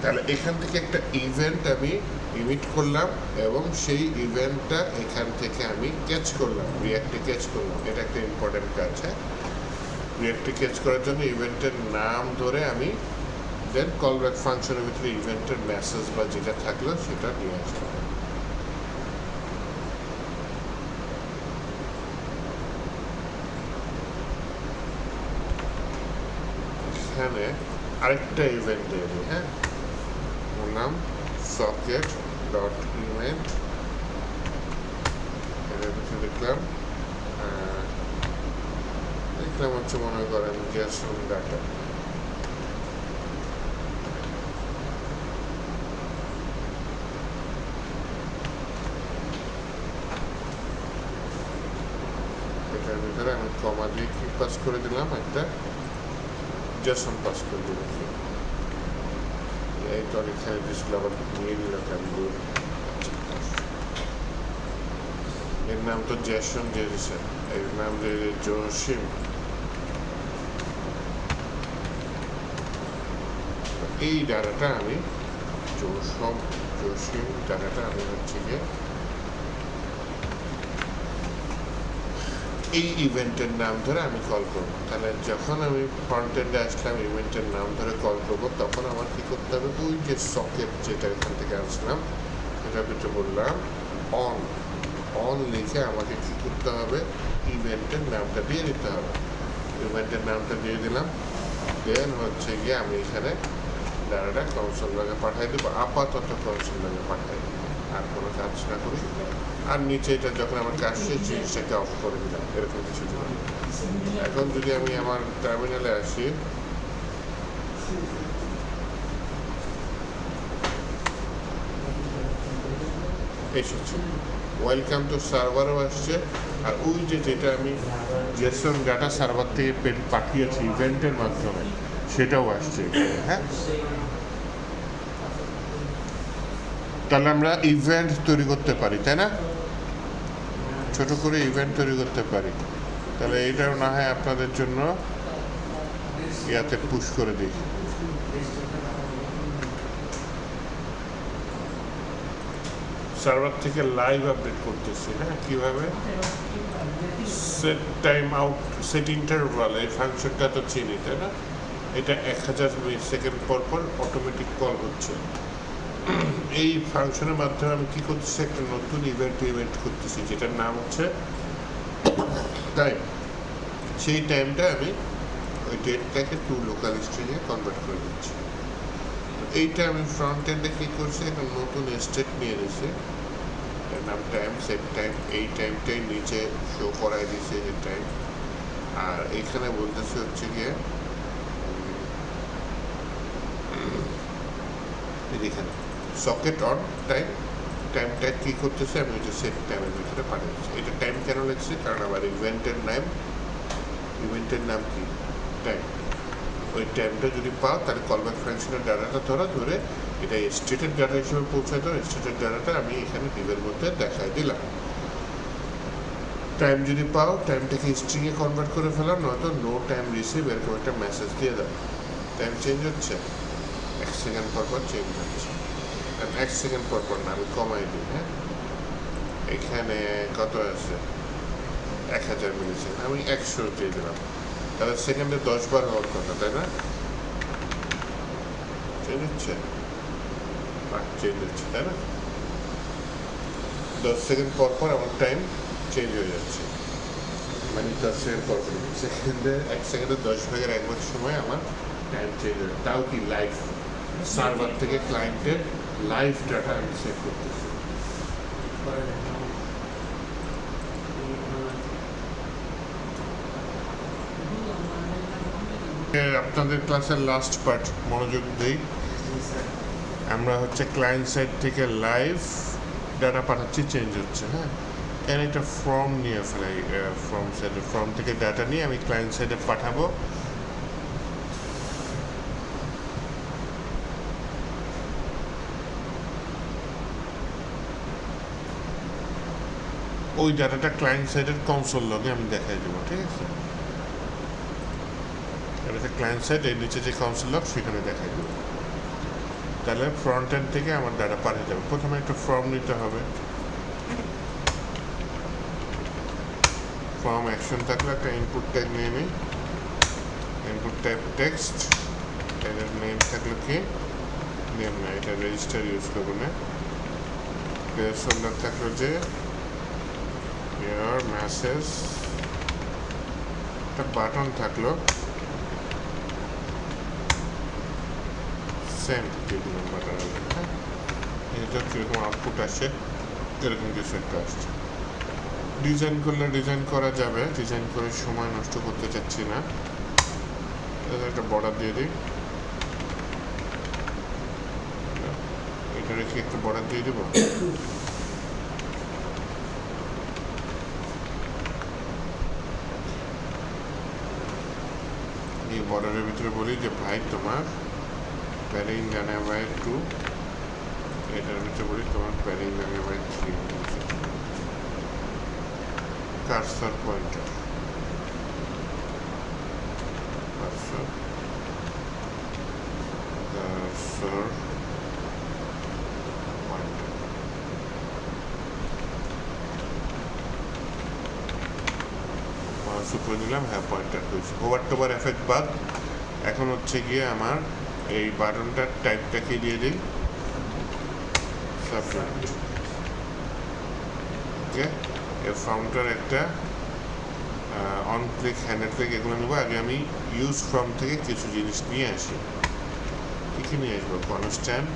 তাহলে এখান থেকে একটা ইভেন্ট আমি ইমিট করলাম এবং সেই ইভেন্টটা এখান থেকে আমি ক্যাচ করলাম, রিয়াক্টে ক্যাচ করলাম। এটা একটা ইম্পর্টেন্ট কাজ, হ্যাঁ। রিয়াক্টে ক্যাচ করার জন্য ইভেন্টের নাম ধরে আমি দেন কলব্যাক ফাংশনের ভিতরে ইভেন্টের মেসেজ বা যেটা থাকলো সেটা নিয়ে আসলাম। এখানে আরেকটা ইভেন্ট দিয়ে দিই, হ্যাঁ, ওর নাম socket.event, এর ভিতরে দেখলাম হচ্ছে মনে করেন JSON ডাটা। এটার ভিতরে আমি কমা দিয়ে কি পাস করে দিলাম, একটা JSON পাস করে দিলাম। এই তো এখানে ডিসপ্লে আবার নিয়ে নিল কেন, এর নাম তো JSON দিয়ে দিচ্ছে, এর নাম দিয়ে জসিম। এই ডাটাটা আমি জসিম ডাটাটা আমি হচ্ছে গিয়ে এই ইভেন্টের নাম ধরে আমি কল করব। তাহলে যখন আমি ফ্রন্ট এন্ডে আসলাম, ইভেন্টের নাম ধরে কল করব, তখন আমার কি করতে হবে, ওই যে সকেট যেটা এখান থেকে আসলাম সেটার ভিতরে বললাম অন লিখে আমাকে কি করতে হবে, ইভেন্টের নামটা দিয়ে দিতে হবে। ইভেন্টের নামটা দিয়ে দিলাম, দেন হচ্ছে গিয়ে আমি এখানে ডাটাটা কনসোল লগে পাঠিয়ে দেবো, আপাতত কনসোল লগে পাঠিয়ে দেবো, আর কোনো কাজ না করি। আর নিচে এটা যখন আমার কাজ শেষ, জিনিসটাকে অফ করে দিলাম, এরকম কিছু দিলাম। এখন যদি আমি আমার টার্মিনালে আসি, এসেছে ওয়েলকাম টু সার্ভারও আসছে, আর ওই যে যেটা আমি জেসন ডাটা সার্ভার থেকে পাঠিয়েছি ইভেন্টের মাধ্যমে সেটাও আসছে, হ্যাঁ। তাহলে আমরা ইভেন্ট তৈরি করতে পারি, তাই না, ছোট করে ইভেন্ট তৈরি করতে পারি। তাহলে এইটাও না হয় আপনাদের জন্য ইয়াতে পুশ করে দিই। সার্ভার থেকে লাইভ আপডেট করতেছি, হ্যাঁ, কীভাবে, set time out, set interval, এই ফাংশনটা তো চিনি, তাই না। এটা 1000 সেকেন্ড পর পর অটোমেটিক কল হচ্ছে। এই ফাংশনের মাধ্যমে আমি কি করতেছি, একটা নতুন ইভেন্ট করতেছি যেটার নাম হচ্ছে টাইম। সেই টাইমটা আমি ওই ডেটটাকে টু লোকাল স্ট্রিংয়ে কনভার্ট করে দিচ্ছি। এইটা আমি ফ্রন্ট এন্ডে কী করছি, একটা নতুন স্টেট নিয়ে নিয়েছি, এর নাম টাইম, সেট টাইম। এই টাইমটাই নিচে শো করাই দিয়েছে যে টাইম, আর এইখানে বলতেছে হচ্ছে গিয়ে এখানে সকেট অন টাইম, টাইমটা কী করতেছে আমি ওইটা সেট টাইমের ভিতরে পাঠাচ্ছি। এটা টাইম কেন লিখছি? কারণ আমার ইভেন্টের নাম কি? টাইম। ওই টাইমটা যদি পাও তাহলে কলব্যাক ফাংশনের ডাটাটা ধরে এটা স্টেটেড ডাটা হিসেবে পৌঁছায় দাও। স্টেটেড ডাটাটা আমি এখানে ডিভের মধ্যে দেখাই দিলাম। টাইম যদি পাও টাইমটাকে স্ট্রিংয়ে কনভার্ট করে ফেলো, নয়তো নো টাইম রিসিভ এরকম একটা মেসেজ দিয়ে দাও। টাইম চেঞ্জ হচ্ছে 1 সেকেন্ড পর চেঞ্জ হচ্ছে, 1 সেকেন্ড পর না, আমি কমাই দিই। হ্যাঁ, এখানে কত আছে? 1000 মিলি সেকেন্ড, আমি 100 দিয়ে দিলাম। তাহলে সেকেন্ডে 10 বার হওয়ার কথা, তাই না? চেঞ্জ হচ্ছে, চেঞ্জ হচ্ছে, তাই না? 10 সেকেন্ড পর আমার টাইম চেঞ্জ হয়ে যাচ্ছে, মানে 10 সেকেন্ড পর সেকেন্ডে 1 সেকেন্ডে 10 ভাগের 1 ভাগ সময় আমার টাইম চেঞ্জ হয়ে, তাও কি লাইভ সার্ভার থেকে ক্লায়েন্টের লাইভ ডাটা আমি সেভ করতেছি। আপনাদের ক্লাসের লাস্ট পার্ট মনোযোগ দিই। আমরা হচ্ছে ক্লায়েন্ট সাইড থেকে লাইভ ডাটা পাঠাচ্ছি, চেঞ্জ হচ্ছে। হ্যাঁ, এর একটা ফর্ম নিয়ে ফেলাই, ফর্ম থেকে ডাটা নিয়ে আমি ক্লায়েন্ট সাইডে পাঠাবো। ওই ডাটাটা ক্লায়েন্ট সাইডের কনসোল লগে আমি দেখাই দেবো, ঠিক আছে? এটা ক্লায়েন্ট সাইড, এর নিচে যে কনসোল লগ সেখানে দেখাই দেবো। তাহলে ফ্রন্ট এন্ড থেকে আমার ডাটা পাঠিয়ে যাবে। প্রথমে একটা ফর্ম নিতে হবে, ফর্ম অ্যাকশন থাকলে একটা ইনপুট ট্যাগ নিয়ে নিই, ইনপুট ট্যাগ টেক্সট, এটার নেম থাকলো কি? নেম না, এটা রেজিস্টার ইউজ করবো না। প্লেসহোল্ডার থাকলো যে ইয়ার মেসেজ, একটা বাটন থাকলো সেন্ড দিয়ে দিলাম বাটন। হ্যাঁ, এটা কীরকম আউটপুট আসে, এরকম কিছু একটা আসছে। ডিজাইন করলে ডিজাইন করা যাবে, ডিজাইন করে সময় নষ্ট করতে চাচ্ছি না। একটা বর্ডার দিয়ে দিই, এটা রেখে একটু বর্ডার দিয়ে দেবো। এই বর্ডারের ভিতরে বলি যে ভাই তোমার প্যারিং ডানে বাই 2, এটার ভিতরে বলি তোমার প্যারিং ডানে by 3, cursor pointer, cursor pointer. সুপ্রে দিলাম, হ্যাঁ পয়েন্টার হয়েছে। ওভার টোভার এফেক্ট বাদ। এখন হচ্ছে গিয়ে আমার এই বাটনটার টাইপটাকে দিয়ে দিই সাবমিট। ওকে, এই ফর্মটার একটা অন ক্লিক, হ্যান্ডেল ক্লিক এগুলো নেবো। আগে আমি ইউজ ফর্ম থেকে কিছু জিনিস নিয়ে আসি। কী কী নিয়ে আসবো? কনস্ট্যান্ট,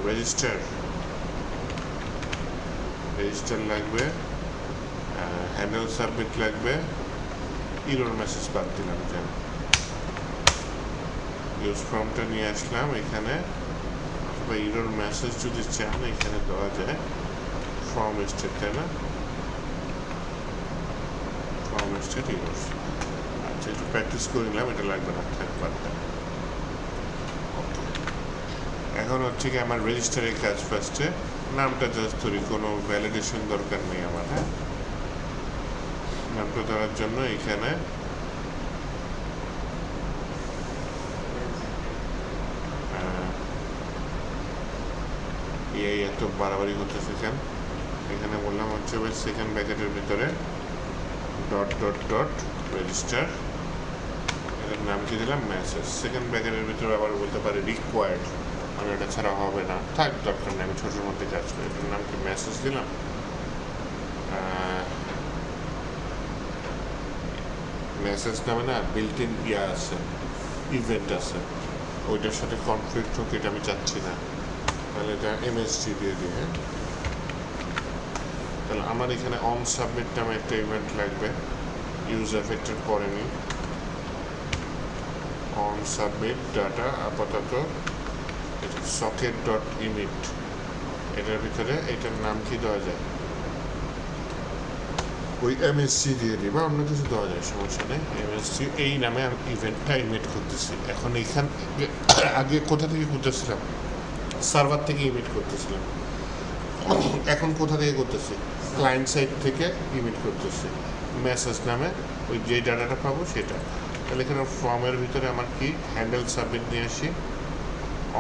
রেজিস্টার লাগবে, হ্যান্ডেল সাবমিট লাগবে, ইরর মেসেজ বাদ দিলাম। যেন ইউজ ফর্মটা নিয়ে আসলাম এখানে, অথবা ইরর মেসেজ যদি চান এখানে দেওয়া যায় ফর্ম স্টেট, তাই না? Form state error. আচ্ছা, একটু প্র্যাকটিস করে নিলাম, এটা লাগবে না, থাকবার। ওকে, এখন হচ্ছে কি আমার রেজিস্টারের কাজ। ফার্স্টে নামটা জাস্ট ধরি, কোনো ভ্যালিডেশন দরকার নেই আমার। হ্যাঁ, নামটা ধরার জন্য এখানে এই এত বাড়াবাড়ি করতেছে কেন? এখানে বললাম হচ্ছে সেকেন্ড ব্র্যাকেটের ভিতরে ডট ডট ডট রেজিস্টার, এটার নাম কি দিলাম? মেসেজ। সেকেন্ড ব্র্যাকেটের ভিতরে আবার বলতে পারি রিকোয়ার্ড, মানে এটা ছাড়া হবে না, থাক দরকার নেই, আমি ছোটোর মধ্যে কাজ করি। এটার নাম কি? মেসেজ দিলাম। মেসেজ নামে না বিল্ট ইন ইয়া আছে, ইভেন্ট আছে, ওইটার সাথে কনফ্লিক্ট হোক এটা আমি চাচ্ছি না। তাহলে এটা এমএসজি দিয়ে দিই। হ্যাঁ, তাহলে আমার এখানে অন সাবমিট নামে একটা ইভেন্ট লাগবে, ইউজ এফেক্টের পরে নি। অন সাবমিট ডাটা আপাতত সকেট ডট ইমিট, এটার ভিতরে এটার নাম কি দেওয়া যায়, ওই এমএসসি দিয়ে দিই বা অন্য কিছু দেওয়া যায়, সমস্যা নেই। এমএসসি এই নামে আমি ইভেন্টটা ইমিট করতেছি। এখন এইখান আগে কোথা থেকে করতেছিলাম, সার্ভার থেকে ইমিট করতেছিলাম, এখন কোথা থেকে করতেছি, ক্লায়েন্ট সাইড থেকে ইমিট করতেছি মেসেজ নামে, ওই যে ডাটাটা পাবো সেটা। তাহলে এখানে ফর্মের ভিতরে আমার কি হ্যান্ডেল সাবমিট নিয়ে আসি,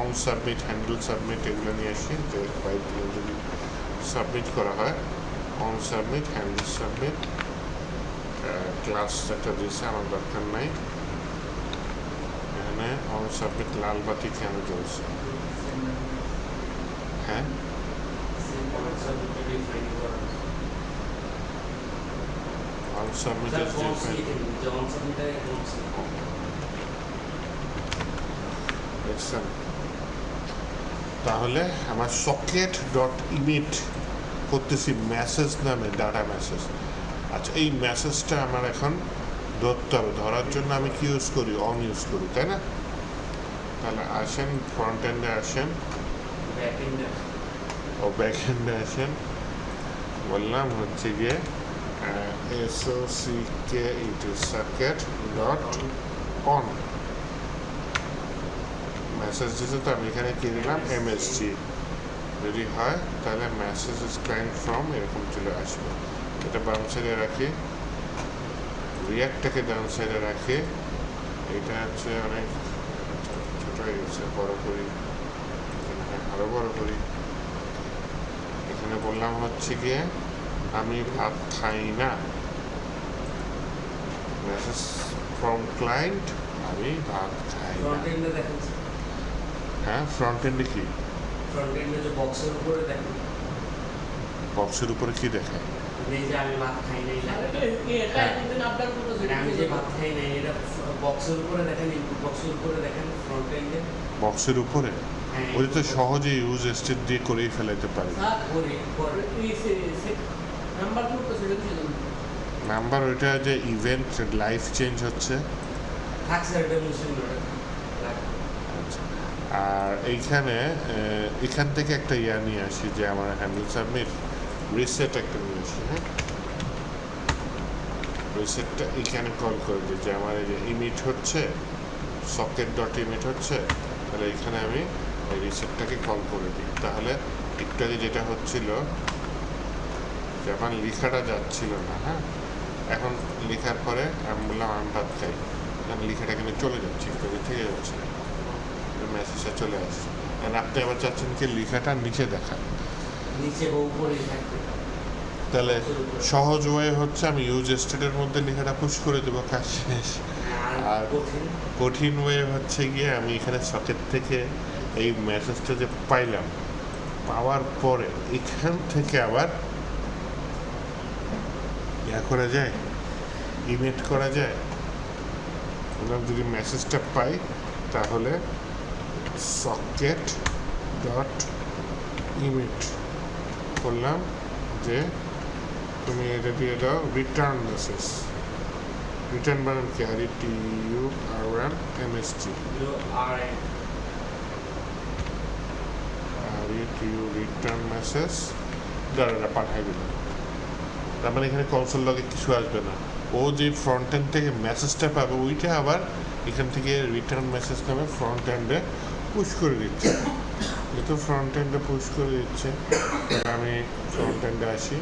অন সাবমিট, হ্যান্ডেল সাবমিট এগুলো নিয়ে আসি, যে বাইক যদি সাবমিট করা হয় on submit, handle submit, class একটা দিয়েছে আমার দরকার নাই, এখানে অন সাবমিট লাল বাতি কেন জ্বলছে, হ্যাঁ অন সাবমিট দেখছেন। তাহলে আমার সকেট ডট ইমিট করতেছি মেসেজ নামে, ডাটা মেসেজ। আচ্ছা, এই মেসেজটা আমার এখন ধরতে হবে, ধরার জন্য আমি কি ইউজ করি, অন ইউজ করি, তাই না? তাহলে আসেন ফ্রন্ট এন্ডে আসেন, ও ব্যাক এন্ডে আসেন, বললাম হচ্ছে গিয়ে SOCK into socket dot on, message দিতে তো আমি এখানে কি দিলাম MSG, যদি হয় তাহলে মেসেজ ইজ ক্লায়েন্ট ফ্রম এরকম চলে আসবে। এটা বাম সাইডে রাখি, রিয়াক্টটাকে ডান সাইডে রাখি, এটা হচ্ছে অনেক ছোট হয়ে গেছে, বড় করি, আরো বড় করি। এখানে বললাম হচ্ছে গিয়ে আমি ভাত খাই না, মেসেজ ফ্রম ক্লায়েন্ট আমি ভাত খাই না। ফ্রন্ট এন্ডে দেখেন, হ্যাঁ ফ্রন্ট এন্ডে কি, ফ্রন্ট এন্ডে যে বক্সের উপরে দেখেন, বক্সের উপরে কি দেখায়, এই যে আমি ভাত খাই নাই আর লেখা। এটা ইভেন আপডেট করতেছে, মানে আমি যে ভাত খাই নাই এটা বক্সের উপরে দেখেন, ইনপুট বক্সের উপরে দেখেন ফ্রন্ট এন্ডে। বক্সের উপরে হ্যাঁ, ওই তো সহজে ইউজ স্টেট দিয়ে করেই ফেলাইতে পারি। স্যার পরে পরে নাম্বার করতেছে এটা কি জানেন? নাম্বার ওইটা যে ইভেন্ট লাইফ চেঞ্জ হচ্ছে, থাকছে এটা মুসলিম আচ্ছা। আর এইখানে এখান থেকে একটা ইয়া নিয়ে আসি, যে আমার হ্যান্ডেল সাবমিট রিসেট একটা নিয়ে আসি, হ্যাঁ রিসেটটা এখানে কল করে দিই, যে আমার এই যে ইমিট হচ্ছে সকেট ডট ইমিট হচ্ছে, তাহলে এখানে আমি এই রিসেটটাকে কল করে দিই। তাহলে একটু আগে যেটা হচ্ছিল যে আমার লেখাটা যাচ্ছিল না, হ্যাঁ এখন লেখার পরে আমি বললাম আমি ভাত খাই, আমি লেখাটা কিন্তু চলে যাচ্ছে, তবে থেকে যাচ্ছে, মেসেজটা চলে আসছে। আর আপনি আবার চাচ্ছেন কি লেখাটা নিচে দেখা, নিচে বা উপরে থাকবে। তাহলে সহজ ওয়ে হচ্ছে আমি ইউজ স্টেটের মধ্যে লেখাটা পুশ করে দেবো, কাজ শেষ। আর কঠিন কঠিন ওয়ে হচ্ছে গিয়ে আমি এখানে সকেট থেকে এই মেসেজটা যে পাইলাম, পাওয়ার পরে এখান থেকে আবার ইয়া করা যায়, ইমিট করা যায়। বললাম যদি মেসেজটা পাই তাহলে সকেট ডট ইমিট করলাম, যে তুমি এটা দিয়ে দাও রিটার্ন মেসেজ, রিটার্ন বানান কি RETURN রিটার্ন মেসেজ দ্বারা পাঠাই দিলাম। তার মানে এখানে কনসোল লগে কিছু আসবে না, ও যে ফ্রন্ট এন্ড থেকে মেসেজটা পাবে ওইটা আবার এখান থেকে রিটার্ন মেসেজ নামে ফ্রন্ট এন্ডে পুশ করে দিচ্ছে। যেহেতু ফ্রন্ট এন্ডে পুশ করে দিচ্ছে, আমি ফ্রন্ট এন্ডে আসি,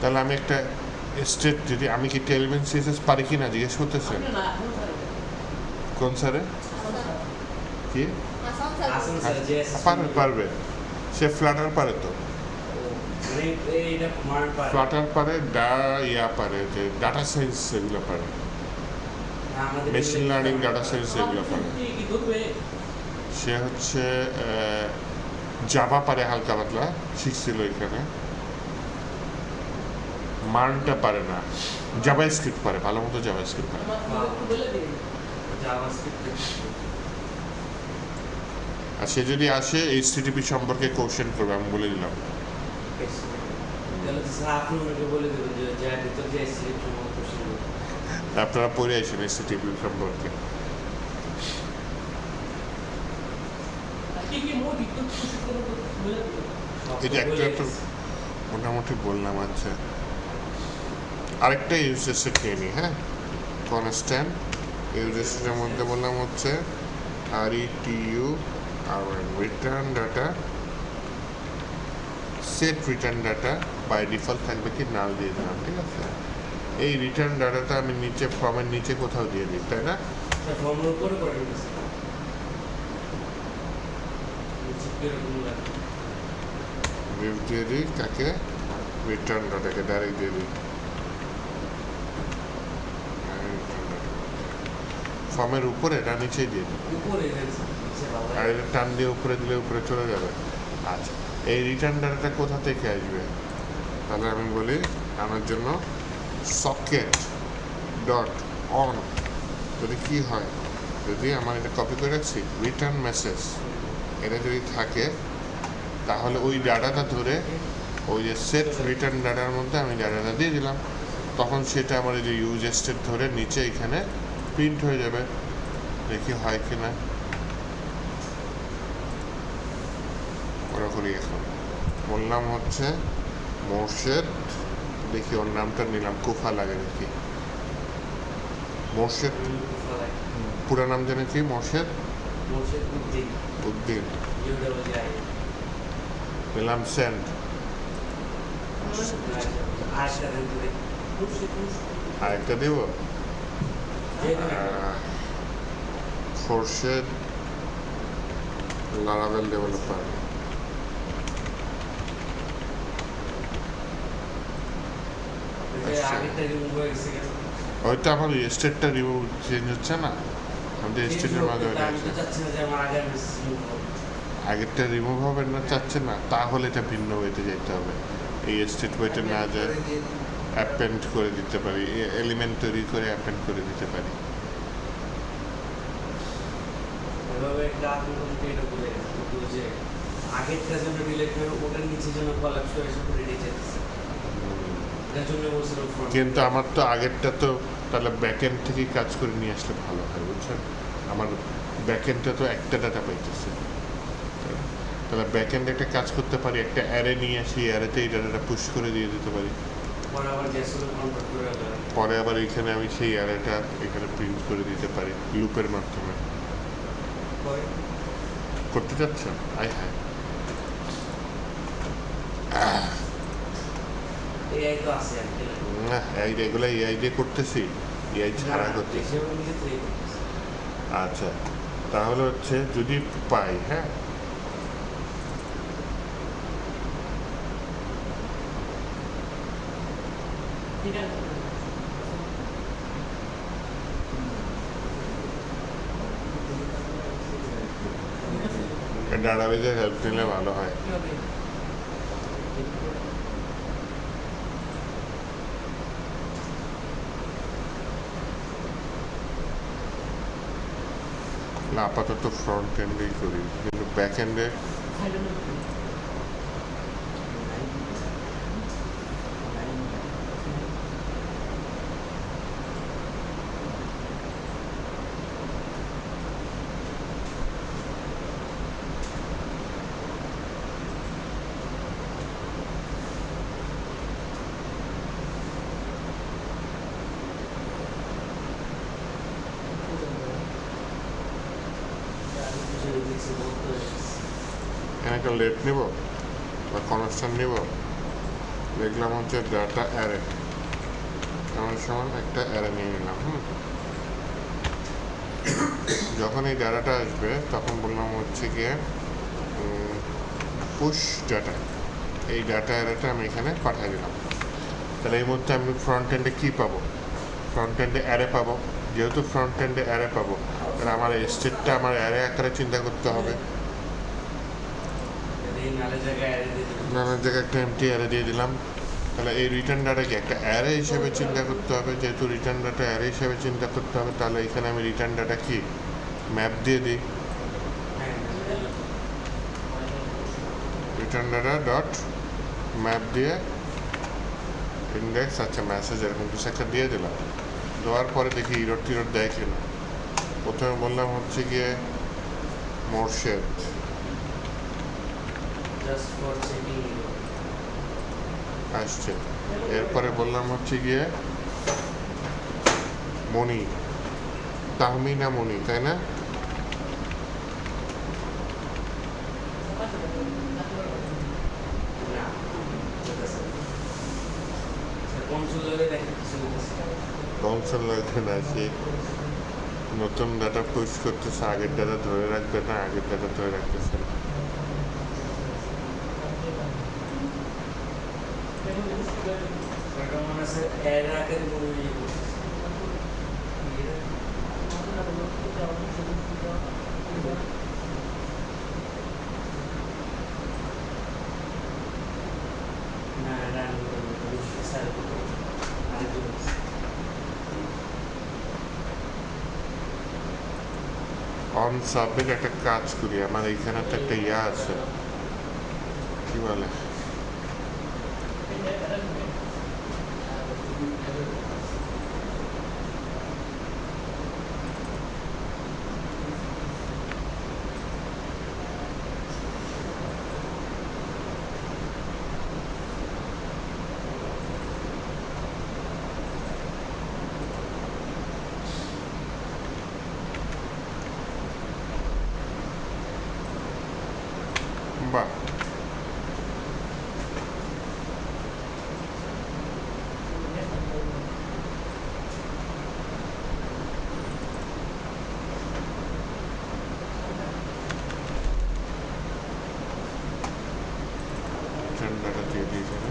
তাহলে আমি একটা স্টেট যদি আমি কি টেলমেন্ট সিএসএস পারি কি না জিজ্ঞেস করতেছে, কোন স্যারে কি আসুন স্যার যে পারবে পারবে, সে ফ্লাটার পারে তো, মানে এইটা কমান্ড পারে ফ্লাটার পারে, ইয়া পারে যে ডাটা সায়েন্স এগুলো পারে, আমাদের মেশিন লার্নিং ডাটা সায়েন্স এগুলো পারে। সে হচ্ছে জাভা পারে হালকা পাতলা, শিখছিল এখানে, মানটা পারে না, জাভা স্ক্রিপ্ট পারে ভালো মতো, জাভা স্ক্রিপ্ট পারে। জাভাস্ক্রিপ্ট আর সে যদি আসে HTTP সম্পর্কে কোশ্চেন করবে, আমি বলে দিলাম। তাহলে তো স্যার আপনি ওনাকে বলে দেবেন যে যার ভিতর যে এসেছিলেন সম্ভবত প্রশ্নগুলো। আপনারা পড়ে আসেন এসটিপি সম্পর্কে। আর কি কি মোট একটু প্রসেস করে বলে দিন। এই যে একটা তো মোটামুটি বললাম। আচ্ছা, আরেকটা ইউজেসে খেয়ে নিই। হ্যাঁ, কনস্ট্যান্ট ইউজেসের মধ্যে বললাম হচ্ছে RETU আর return data, set return data by default থাকবে কি নাল দিয়ে দিলাম, ঠিক আছে। এই রিটার্ন ডাটাটা আমি নিচে ফর্মের নিচে কোথাও দিয়ে দিই, তাই না? স্যার ফর্মের উপরে করে দিয়েছে এরকম লাগে। রিভ দিয়ে দিই কাকে? রিটার্ন ডাটাকে ডাইরেক্ট দিয়ে দিই। ফর্মের উপরে এটা নিচেই দিয়ে দিই, উপরে দিয়েছে নিচে বাবা। আর এটা টান দিয়ে উপরে দিলে উপরে চলে যাবে। আচ্ছা, এই রিটার্ন ডাটাটা কোথা থেকে আসবে? তাহলে আমি বলি আমার জন্য সকেট ডট অন, যদি কি হয়, যদি আমার এটা কপি করে রাখছি রিটার্ন মেসেজ, এটা যদি থাকে তাহলে ওই ডাটাটা ধরে ওই যে সেট রিটার্ন ডাটার মধ্যে আমি ডাটাটা দিয়ে দিলাম, তখন সেটা আমার এই যে ইউজ স্টেট ধরে নিচে এখানে প্রিন্ট হয়ে যাবে। দেখি হয় কি না। ওরা করি এখন বললাম হচ্ছে মোর্শেদ, দেখি ওর নামটা নিলাম, কুফা লাগে নাকি। মোর্শেদ পুরা নাম জানে কি? মোর্শেদ মোর্শেদ উদ্দিন উদ্দিন। UWI নিলাম সেন্ড। আশা দেন আরেকটা দেব, খোরশেদ লারাভেল ডেভেলপার। আগেরটা রিমুভ হয়ে গেছে। হয়তো আমার স্টেটটা রিমুভ চেঞ্জ হচ্ছে না, আমাদের স্টেটের মাধ্যমে আমি তো চাচ্ছি না যে আমার আগের মেসেজ রিমুভ হোক। আগেরটা রিমুভ হবে না চাচ্ছে না, তাহলে এটা ভিন্ন ওয়েতে যেতে হবে। এই স্টেট ওয়েতে না যায় অ্যাপেন্ড করে দিতে পারি, এলিমেন্ট তৈরি করে অ্যাপেন্ড করে দিতে পারি। এভাবে একটা আপনি কোনটা এটা বলে কিন্তু যে আগেরটা যেন ডিলিট করে ওটার নিচে যেন কলাপস করে এসে করে দিতে চাইছে। এটার জন্য বলছিলাম ফ্রন্ট। কিন্তু আমার তো আগেরটা তো তাহলে ব্যাকএন্ড থেকেই কাজ করে নিয়ে আসলে ভালো হয়, বুঝছেন? আমার ব্যাকএন্ডটা তো একটা ডাটা পাইতেছে, তাহলে ব্যাকএন্ডে একটা কাজ করতে পারি, একটা অ্যারে নিয়ে আসি, অ্যারেতে এই ডাটাটা পুশ করে দিয়ে দিতে পারি, পরে আবার গ্যাসগুলো কন্ট্রোল করে রাখলাম। পরে আবার এখানে আমি সেই অ্যারেটা এখানে প্রিন্ট করে দিতে পারি লুপের মাধ্যমে। পরে করতে চাচ্ছেন? আয় হ্যাঁ, এআই তো আছে আর কি। না এগুলো এআই দিয়ে করতেছি, এআই ছাড়া করতেছি। হিসেবে নিজে তৈরি করতেছে। আচ্ছা, তাহলে হচ্ছে যদি পাই, হ্যাঁ, ঠিক আছে। ডাটাবেজের হেল্প নিলে ভালো হয়। কি হবে? না, আপাতত ফ্রন্ট এন্ডেই করি, কিন্তু ব্যাক এন্ডে সাইডের মধ্যে। হিসেবে দেখছি বহুত তো এখানে একটা লেট নিব বা কনস্ট্যান্ট নিব, দেখলাম হচ্ছে ডাটা অ্যারে, এমন সময় একটা অ্যারে নিয়ে নিলাম। যখন এই ডাটাটা আসবে তখন বললাম হচ্ছে গিয়ে পুশ ডাটা, এই ডাটা অ্যারেটা আমি এখানে পাঠিয়ে দিলাম। তাহলে এই মুহূর্তে আমি ফ্রন্ট এন্ডে কী পাবো? ফ্রন্ট এন্ডে অ্যারে পাবো। যেহেতু ফ্রন্ট এন্ডে অ্যারে পাবো, তাহলে আমার স্টেটটা আমার অ্যারে আকারে চিন্তা করতে হবে। এই নালের জায়গায় অ্যারে দিয়ে দিলাম। নানান জায়গায় একটা এমটি অ্যারে দিয়ে দিলাম। তাহলে এই রিটার্ন ডাটাকে একটা অ্যারে হিসেবে চিন্তা করতে হবে। যেহেতু রিটার্ন ডাটা অ্যারে হিসেবে চিন্তা করতে হবে, তাহলে এখানে আমি রিটার্ন ডাটা কি ম্যাপ দিয়ে দিই, হ্যাঁ রিটার্ন ডাটা ডট ম্যাপ দিয়ে ইন্ডেক্স আচ্ছা মেসেজ এরকম কিছু একটা দিয়ে দিলাম, দেওয়ার পরে দেখি ইরোড টিরোড দেয় কিনা। প্রথমে বললাম হচ্ছে গিয়ে মোর্শেদ, জাস্ট ফর চেকিং আসছে। এরপরে বললাম হচ্ছে গিয়ে মনি, তাহমিনা মনি, তাই না? না কনসোলে দেখা কিছু কনসোলেশন আছে, নতুন ডাটা পুশ করতেছে, আগের ডাটা ধরে রাখবে না, আগের ডাটা ধরে রাখতেছে না। ওটা মনে আছে এর আগে মুভি না না স্যার আরেকজন অন সাবমিট একটা কাজ করি, আমার এইখানে তো একটা ইয়া আছে, কি বলে বাহ, ঠান্ডাটা দিয়ে দিয়েছে না?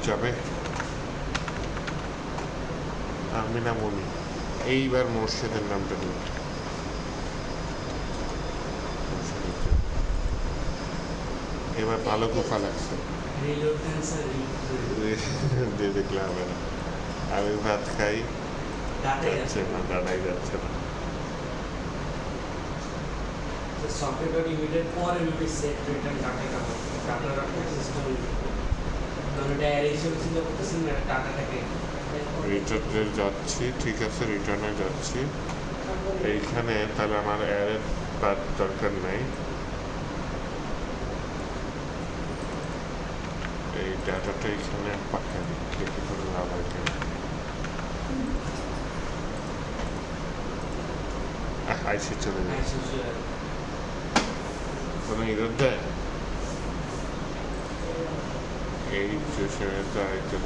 যাবে আমিনা মনি, এইবার মোর্শেদের নামটা দিন। এবার ভালো কুফা লাগছে, রিলোড ক্যান্সার দিয়ে দেখলে হবে না। আমি ভাত খাই, ডাটাই যাচ্ছে না, দাঁড়াই যাচ্ছে না। সফটওয়্যার লিমিটেড পরে মেবি সেট রিটার্ন ডাটাটা হবে ডাটার সিস্টেম কারণ এটা অ্যারে হিসেবে চিন্তা করতেছেন না ডাটাটাকে রিটার্নে যাচ্ছি, ঠিক আছে রিটার্নে যাচ্ছি। এইখানে তাহলে আমার অ্যারের তার দরকার নাই, এই ডাটাটা এখানে পাঠিয়ে দিই, দেখি কোনো লাভ হয় কিনা। আইসি চলে যাচ্ছে, কোনো ইরোড দেয় এই সিচুয়েশনে তো আরেকজন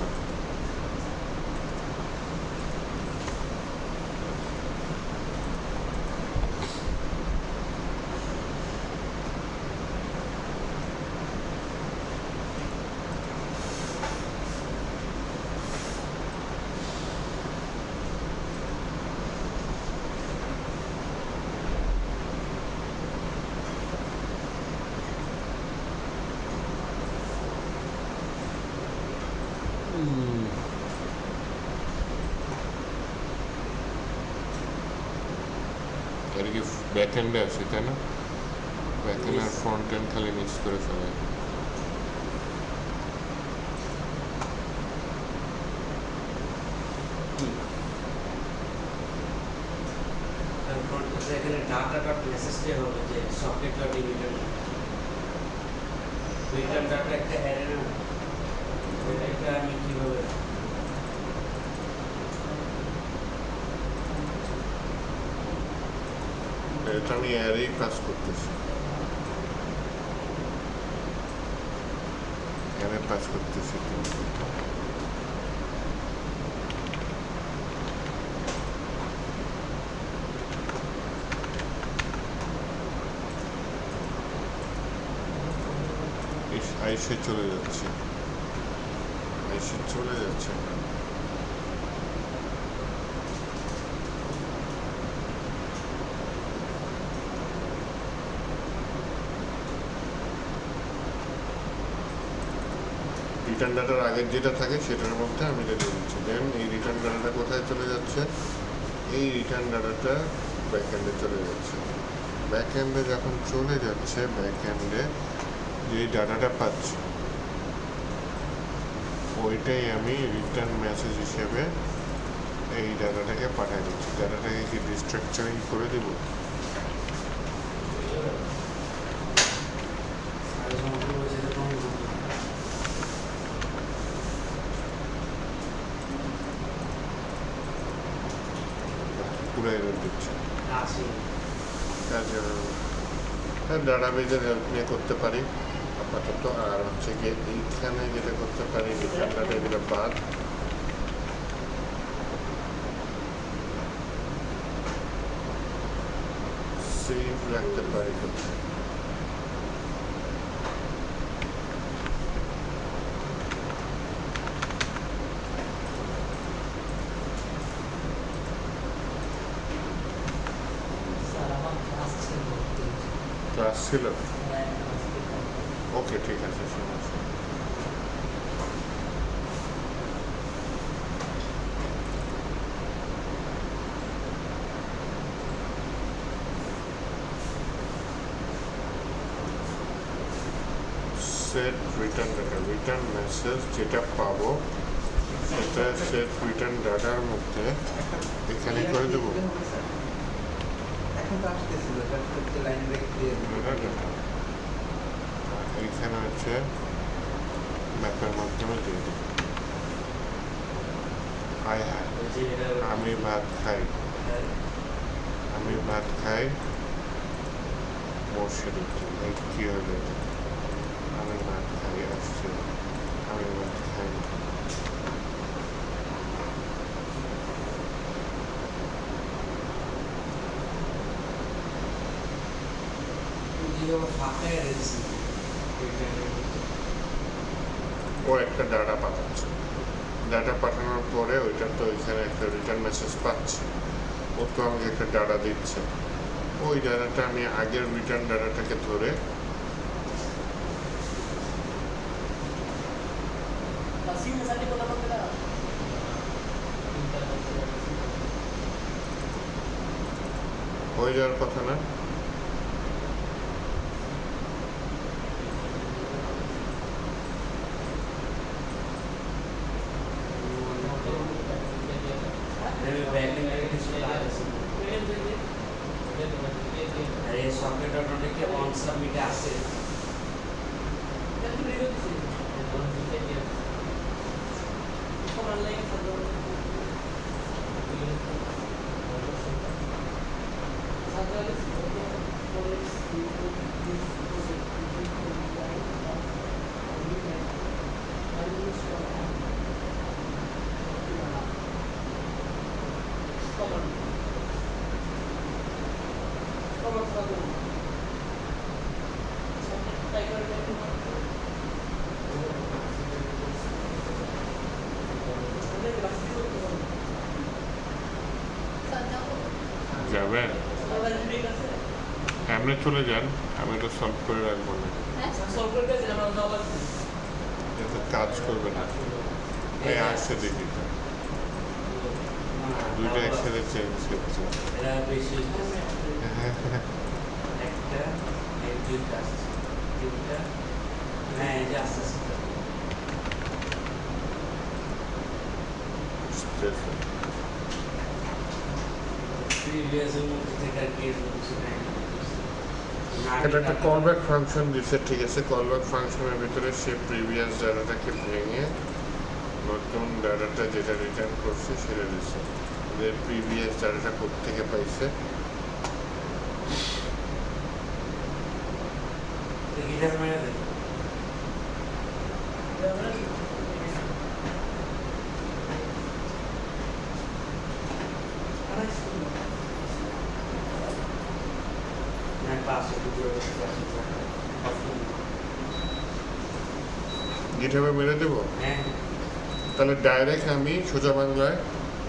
আর কি ব্যাক এন্ডে আছে, তাই না? ব্যাক এন্ড আর ফ্রন্ট এন্ড খালি মিক্স করে ফেলে। এখানে ডাটা ডট মেসেজ দেওয়া হবে যে socket dot return return data একটা অ্যারে না এটা আমি কিভাবে এটা আমি অ্যারেই কাজ করতেছি, অ্যারে কাজ করতেছি। আইসে চলে যাচ্ছে, আইসে চলে যাচ্ছে। রিটার্ন ডাটার আগের যেটা থাকে সেটার মধ্যে আমি এটা দিয়ে দিচ্ছি। দেন এই রিটার্ন ডাটাটা কোথায় চলে যাচ্ছে? এই রিটার্ন ডাটাটা ব্যাকএন্ডে চলে যাচ্ছে। ব্যাক এন্ডে যখন চলে যাচ্ছে ব্যাক এন্ডে যে ডাটাটা পাচ্ছি ওইটাই আমি রিটার্ন মেসেজ হিসেবে এই ডাটাটাকে পাঠিয়ে দিচ্ছি। ডাটাটাকে কি রিস্ট্রাকচারিং করে দেব? আর যখন বলছে যে তখন পুরো এরর দিচ্ছে। আসে কাজে ডাটাবেজের হেল্প নিয়ে করতে পারি আপাতত। আর হচ্ছে গিয়ে এইখানে যেটা করতে পারি রিটার্ন ডাটা এগুলো বাদ সেভ রাখতে পারি কোথায়। স্যার আমার ক্লাস ছিল ক্লাস ছিল? হ্যাঁ, class ছিল। ওকে ঠিক আছে সমস্যা নেই। Set return data return message যেটা পাবো সেটা সেট রিটার্ন ডাটার মধ্যে এখানে করে দেবো। এখন তো আসতেছিল এটা করতে লাইন ব্রেক দিয়ে এইখানে হচ্ছে ম্যাপের মাধ্যমে দিয়ে দেবো। হাই হাই বলছে এটা আমি ভাত খাই মুর্শিদি এই কি হলো এটা? আমি ভাত খাই আসছে আমি ভাত খাই যেভাবে ফাঁকায় রয়েছে ও একটা ডাটা পাঠাচ্ছে। ডাটা পাঠানোর পরে ওইটা তো ওইখানে একটা রিটার্ন মেসেজ পাচ্ছে। ও তো আমাকে একটা ডাটা দিচ্ছে। ওই ডাটাটা আমি আগের রিটার্ন ডাটাটাকে ধরে Sini bola bola. হয়ে যাওয়ার কথা না? ব্যাকএন্ডে কিছু কাজ আছে আর এই সকেট অটোমেটিক অন সাবমিটে আসে যাবেন এমনি চলে যান, আমি এটা সলভ করে রাখবো না। এটা কাজ করবে না। এই আসছে দেখি তো। দুইটা একসাথে চেঞ্জ করছে। এটা বেশি একটা এই দুইটা আসছে তিনটা হ্যাঁ এই যে আস্তে আস্তে প্রিভিয়াসের মধ্যে থেকে আর কি কিছু নাই এটা একটা কলব্যাক ফাংশন দিচ্ছে, ঠিক আছে। কলব্যাক ফাংশনের ভিতরে সে প্রিভিয়াস ডাটাটাকে ভেঙে নতুন ডাটাটা যেটা রিটার্ন করছে সেটা দিচ্ছে। এদের প্রিভিয়াস ডাটাটা কোত্থেকে পাইছে? গিটার মেরে দেয় পাশে গিটহাবে মেরে দেবো। হ্যাঁ তাহলে ডাইরেক্ট আমি সোজা বাংলায়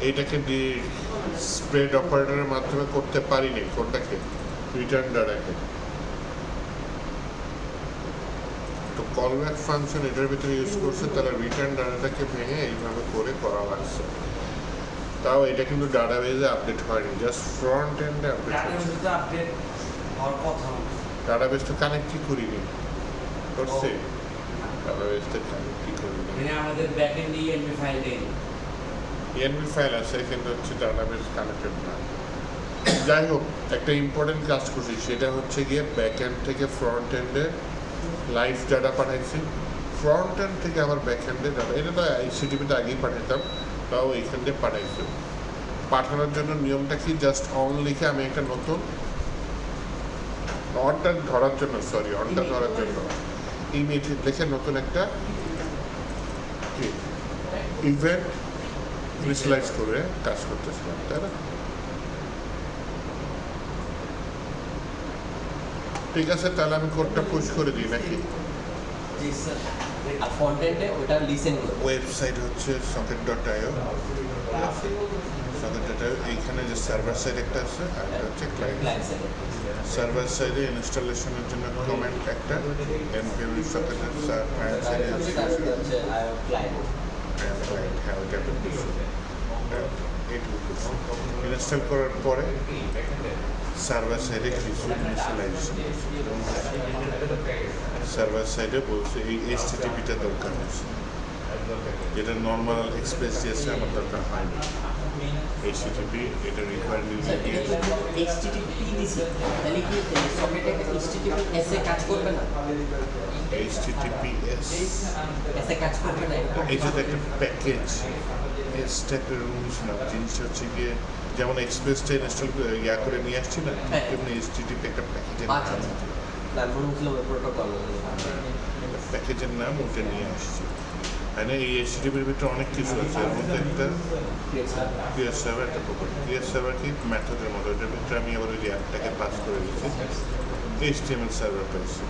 এইটাকে স্প্রেড অপারেটরের মাধ্যমে করতে পারিনি। কোনটাকে? রিটার্ন ডাটাকে। তো কলব্যাক ফাংশন এটার ভিতরে ইউজ করছে, তাহলে রিটার্ন ডাটাটাকে ভেঙে এইভাবে করে করা লাগছে। তাও এটা কিন্তু ডাটাবেজে আপডেট হয়নি, জাস্ট ফ্রন্ট এন্ডে আপডেট ডাটার হয়েছে। মধ্যে আপডেট হওয়ার কথা না। ডাটাবেস তো কানেক্টই করিনি, করছে ডাটাবেস তো কানেক্টই করিনি। মানে আমাদের ব্যাক এন্ড ইএনবি ফাইল নেই। ইএনবি ফাইল আছে কিন্তু হচ্ছে ডাটাবেস কানেক্টেড না। যাই হোক, একটা ইম্পর্টেন্ট কাজ করছি, সেটা হচ্ছে গিয়ে ব্যাক এন্ড থেকে ফ্রন্ট এন্ডে লাইভ ডাটা পাঠাইছি, ফ্রন্ট এন্ড থেকে আবার ব্যাক এন্ডে ডাটা, এটা তো এইচটিটিপিতে আগেই পাঠাতাম, তাও এইখান থেকে পাঠাইছি। পাঠানোর জন্য নিয়মটা কি, জাস্ট অন লিখে আমি একটা নতুন অনটা ধরার জন্য ইমেজ লিখে নতুন একটা ইভেন্ট ইনিশিয়ালাইজ করে কাজ করতেছিলাম, তাই না? ঠিক আছে, তাহলে আমি কোডটা পুশ করে দিই নাকি? জি স্যার। আর ফ্রন্ট এন্ডে ওটা লিসেন করবে। ওয়েবসাইট হচ্ছে socket.io, socket.io। এইখানে যে সার্ভার সাইড একটা আছে আর একটা হচ্ছে ক্লায়েন্ট। ক্লায়েন্ট সাইডে সার্ভার সাইডে ইনস্টলেশনের জন্য কমেন্ট একটা, npm সকেটের ক্লায়েন্ট সাইডে তার সাথে হচ্ছে ক্লায়েন্ট। ইনস্টল করার পরে সার্ভার সাইডে কিছু ইনিশিয়ালাইজেশন, সার্ভার সাইডে বলছে এই এইচটিটিপিটা দরকার আছে, যেটা নর্মাল এক্সপ্রেস জিএসে আমার দরকার হয়নি। এইচটিটিপি এটা রিকোয়ারমেন্ট দিয়ে এইচটিটিপি দিছি, তাহলে কি সকেটে এইচটিটিপি এসে কাজ করবে না? এইচটিটিপিএস এসে কাজ করবে না? এই যে একটা প্যাকেজ এস টাইপের রুলস না, জিনিসটা হচ্ছে গিয়ে যেমন এক্সপ্রেসটা ইনস্টল করে নিয়ে আসছি না, হ্যাঁ। তেমনি এইচটিটিপি একটা প্যাকেজের আচ্ছা আচ্ছা। না মনে হচ্ছিল প্রোটোকল। প্যাকেজের নাম ওটা নিয়ে আসছি। মানে এই এইচটিটিপির ভিতরে অনেক কিছু আছে, এর মধ্যে একটা ক্রিয়েট সার্ভার, একটা প্রপার্টি। ক্রিয়েট সার্ভার কি মেথডের মতো, এটার ভিতরে আমি আবার ওই যে অ্যাপটাকে পাস করে দিচ্ছি, এইচটিএমএল সার্ভার পাইছি।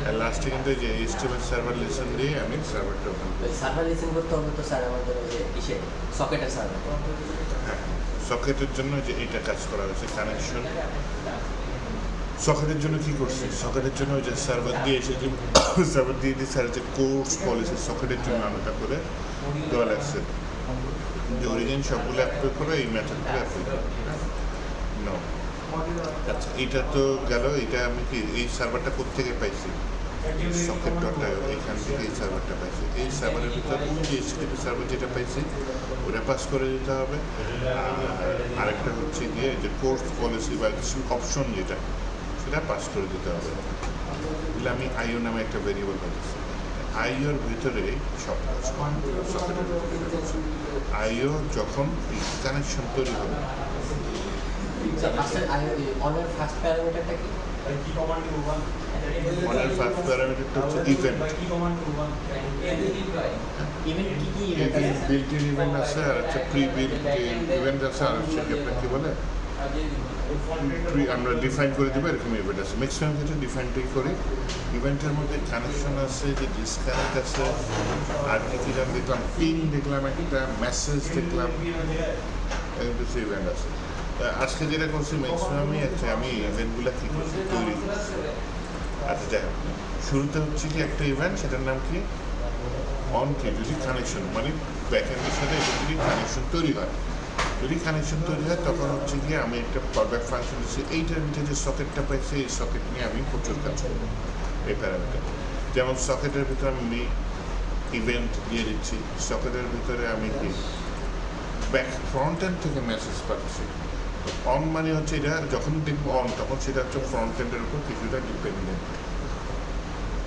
আর লাস্টে কিন্তু এই যে এইচটিএমএল সার্ভার লিসেন দিয়ে আমি সার্ভারটা ওপেন করি। সার্ভার লিসেন করতে হবে তো স্যার আমাদের ওই যে ইসে সকেটের সার্ভার। হ্যাঁ, সকেটের জন্য যে এইটা কাজ করা হয়েছে কানেকশন। সকেটের জন্য কি করছি, সকেটের জন্য ওই যে সার্ভার দিয়ে এসে সার্ভার দিয়ে দিয়ে স্যার যে কোর্স পলিসি সকেটের জন্য আলাদা করে দেওয়া লাগছে, যে অরিজিন সবগুলো অ্যাপ্লাই করে এই মেথডগুলো অ্যাপ্লাই করে। নো, আচ্ছা, এটা তো গেল। এটা আমি কি এই সার্ভারটা কোত্থেকে পাইছি, socket.io, এখান থেকে এই সার্ভারটা পাইছি। এই সার্ভারের ভিতরে ওই যে এইচটিটিপি সার্ভার যেটা পাইছি ওটা পাস করে দিতে হবে। আরেকটা হচ্ছে গিয়ে যে কোর্স পলিসি বা কিছু অপশন যেটা, সেটা পাস করে দিতে হবে। তাহলে আমি আইও নামে একটা ভেরিয়েবল পাচ্ছি, আইওর ভিতরে সব কাজ সকেটের ভিতরে। আইও যখন কানেকশন তৈরি হবে, অনের ফার্স্ট প্যারামিটারটা কি? অনের ফার্স্ট প্যারামিটারটা হচ্ছে ইভেন্ট। ইভেন্ট কি কি ইভেন্ট আছে? বিল্ট ইন ইভেন্ট আছে, আর হচ্ছে প্রি বিল্ট ইভেন্ট আছে, আর হচ্ছে আপনার কি বলে আমরা ডিফাইন করে দেবো এরকম ইভেন্ট আছে। ম্যাক্সিমাম ক্ষেত্রে ডিফাইনটাই করি। ইভেন্টের মধ্যে কানেকশন আছে, যে ডিসকানেক্ট আছে, আর কি কি যেন দেখলাম, পিং দেখলাম, একটা মেসেজ দেখলাম, এরকম কিছু ইভেন্ট আছে। আজকে যেটা করছি ম্যাক্সিমামই আছে, আমি ইভেন্টগুলো কী করছি তৈরি করছি। আচ্ছা, যাই হোক, শুরুতে হচ্ছে কি একটা ইভেন্ট, সেটার নাম কি অন কি, যদি কানেকশন মানে ব্যাকএন্ডের সাথে এটা যদি কানেকশন তৈরি হয়, যদি কানেকশন তৈরি হয় তখন হচ্ছে গিয়ে আমি একটা কলব্যাক ফাংশন দিচ্ছি। এইটার ভিতরে যে সকেটটা পাইছি, এই সকেট নিয়ে আমি প্রচুর কাজ করবো এই প্যারামিটার। যেমন সকেটের ভিতরে আমি ইভেন্ট দিয়ে দিচ্ছি, সকেটের ভিতরে আমি কি ব্যাক ফ্রন্ট এন্ড থেকে মেসেজ পাচ্ছি। অন মানে হচ্ছে এটা যখন দেখবো অন, তখন সেটা হচ্ছে ফ্রন্ট এন্ডের উপর কিছুটা ডিপেন্ডেন্ট।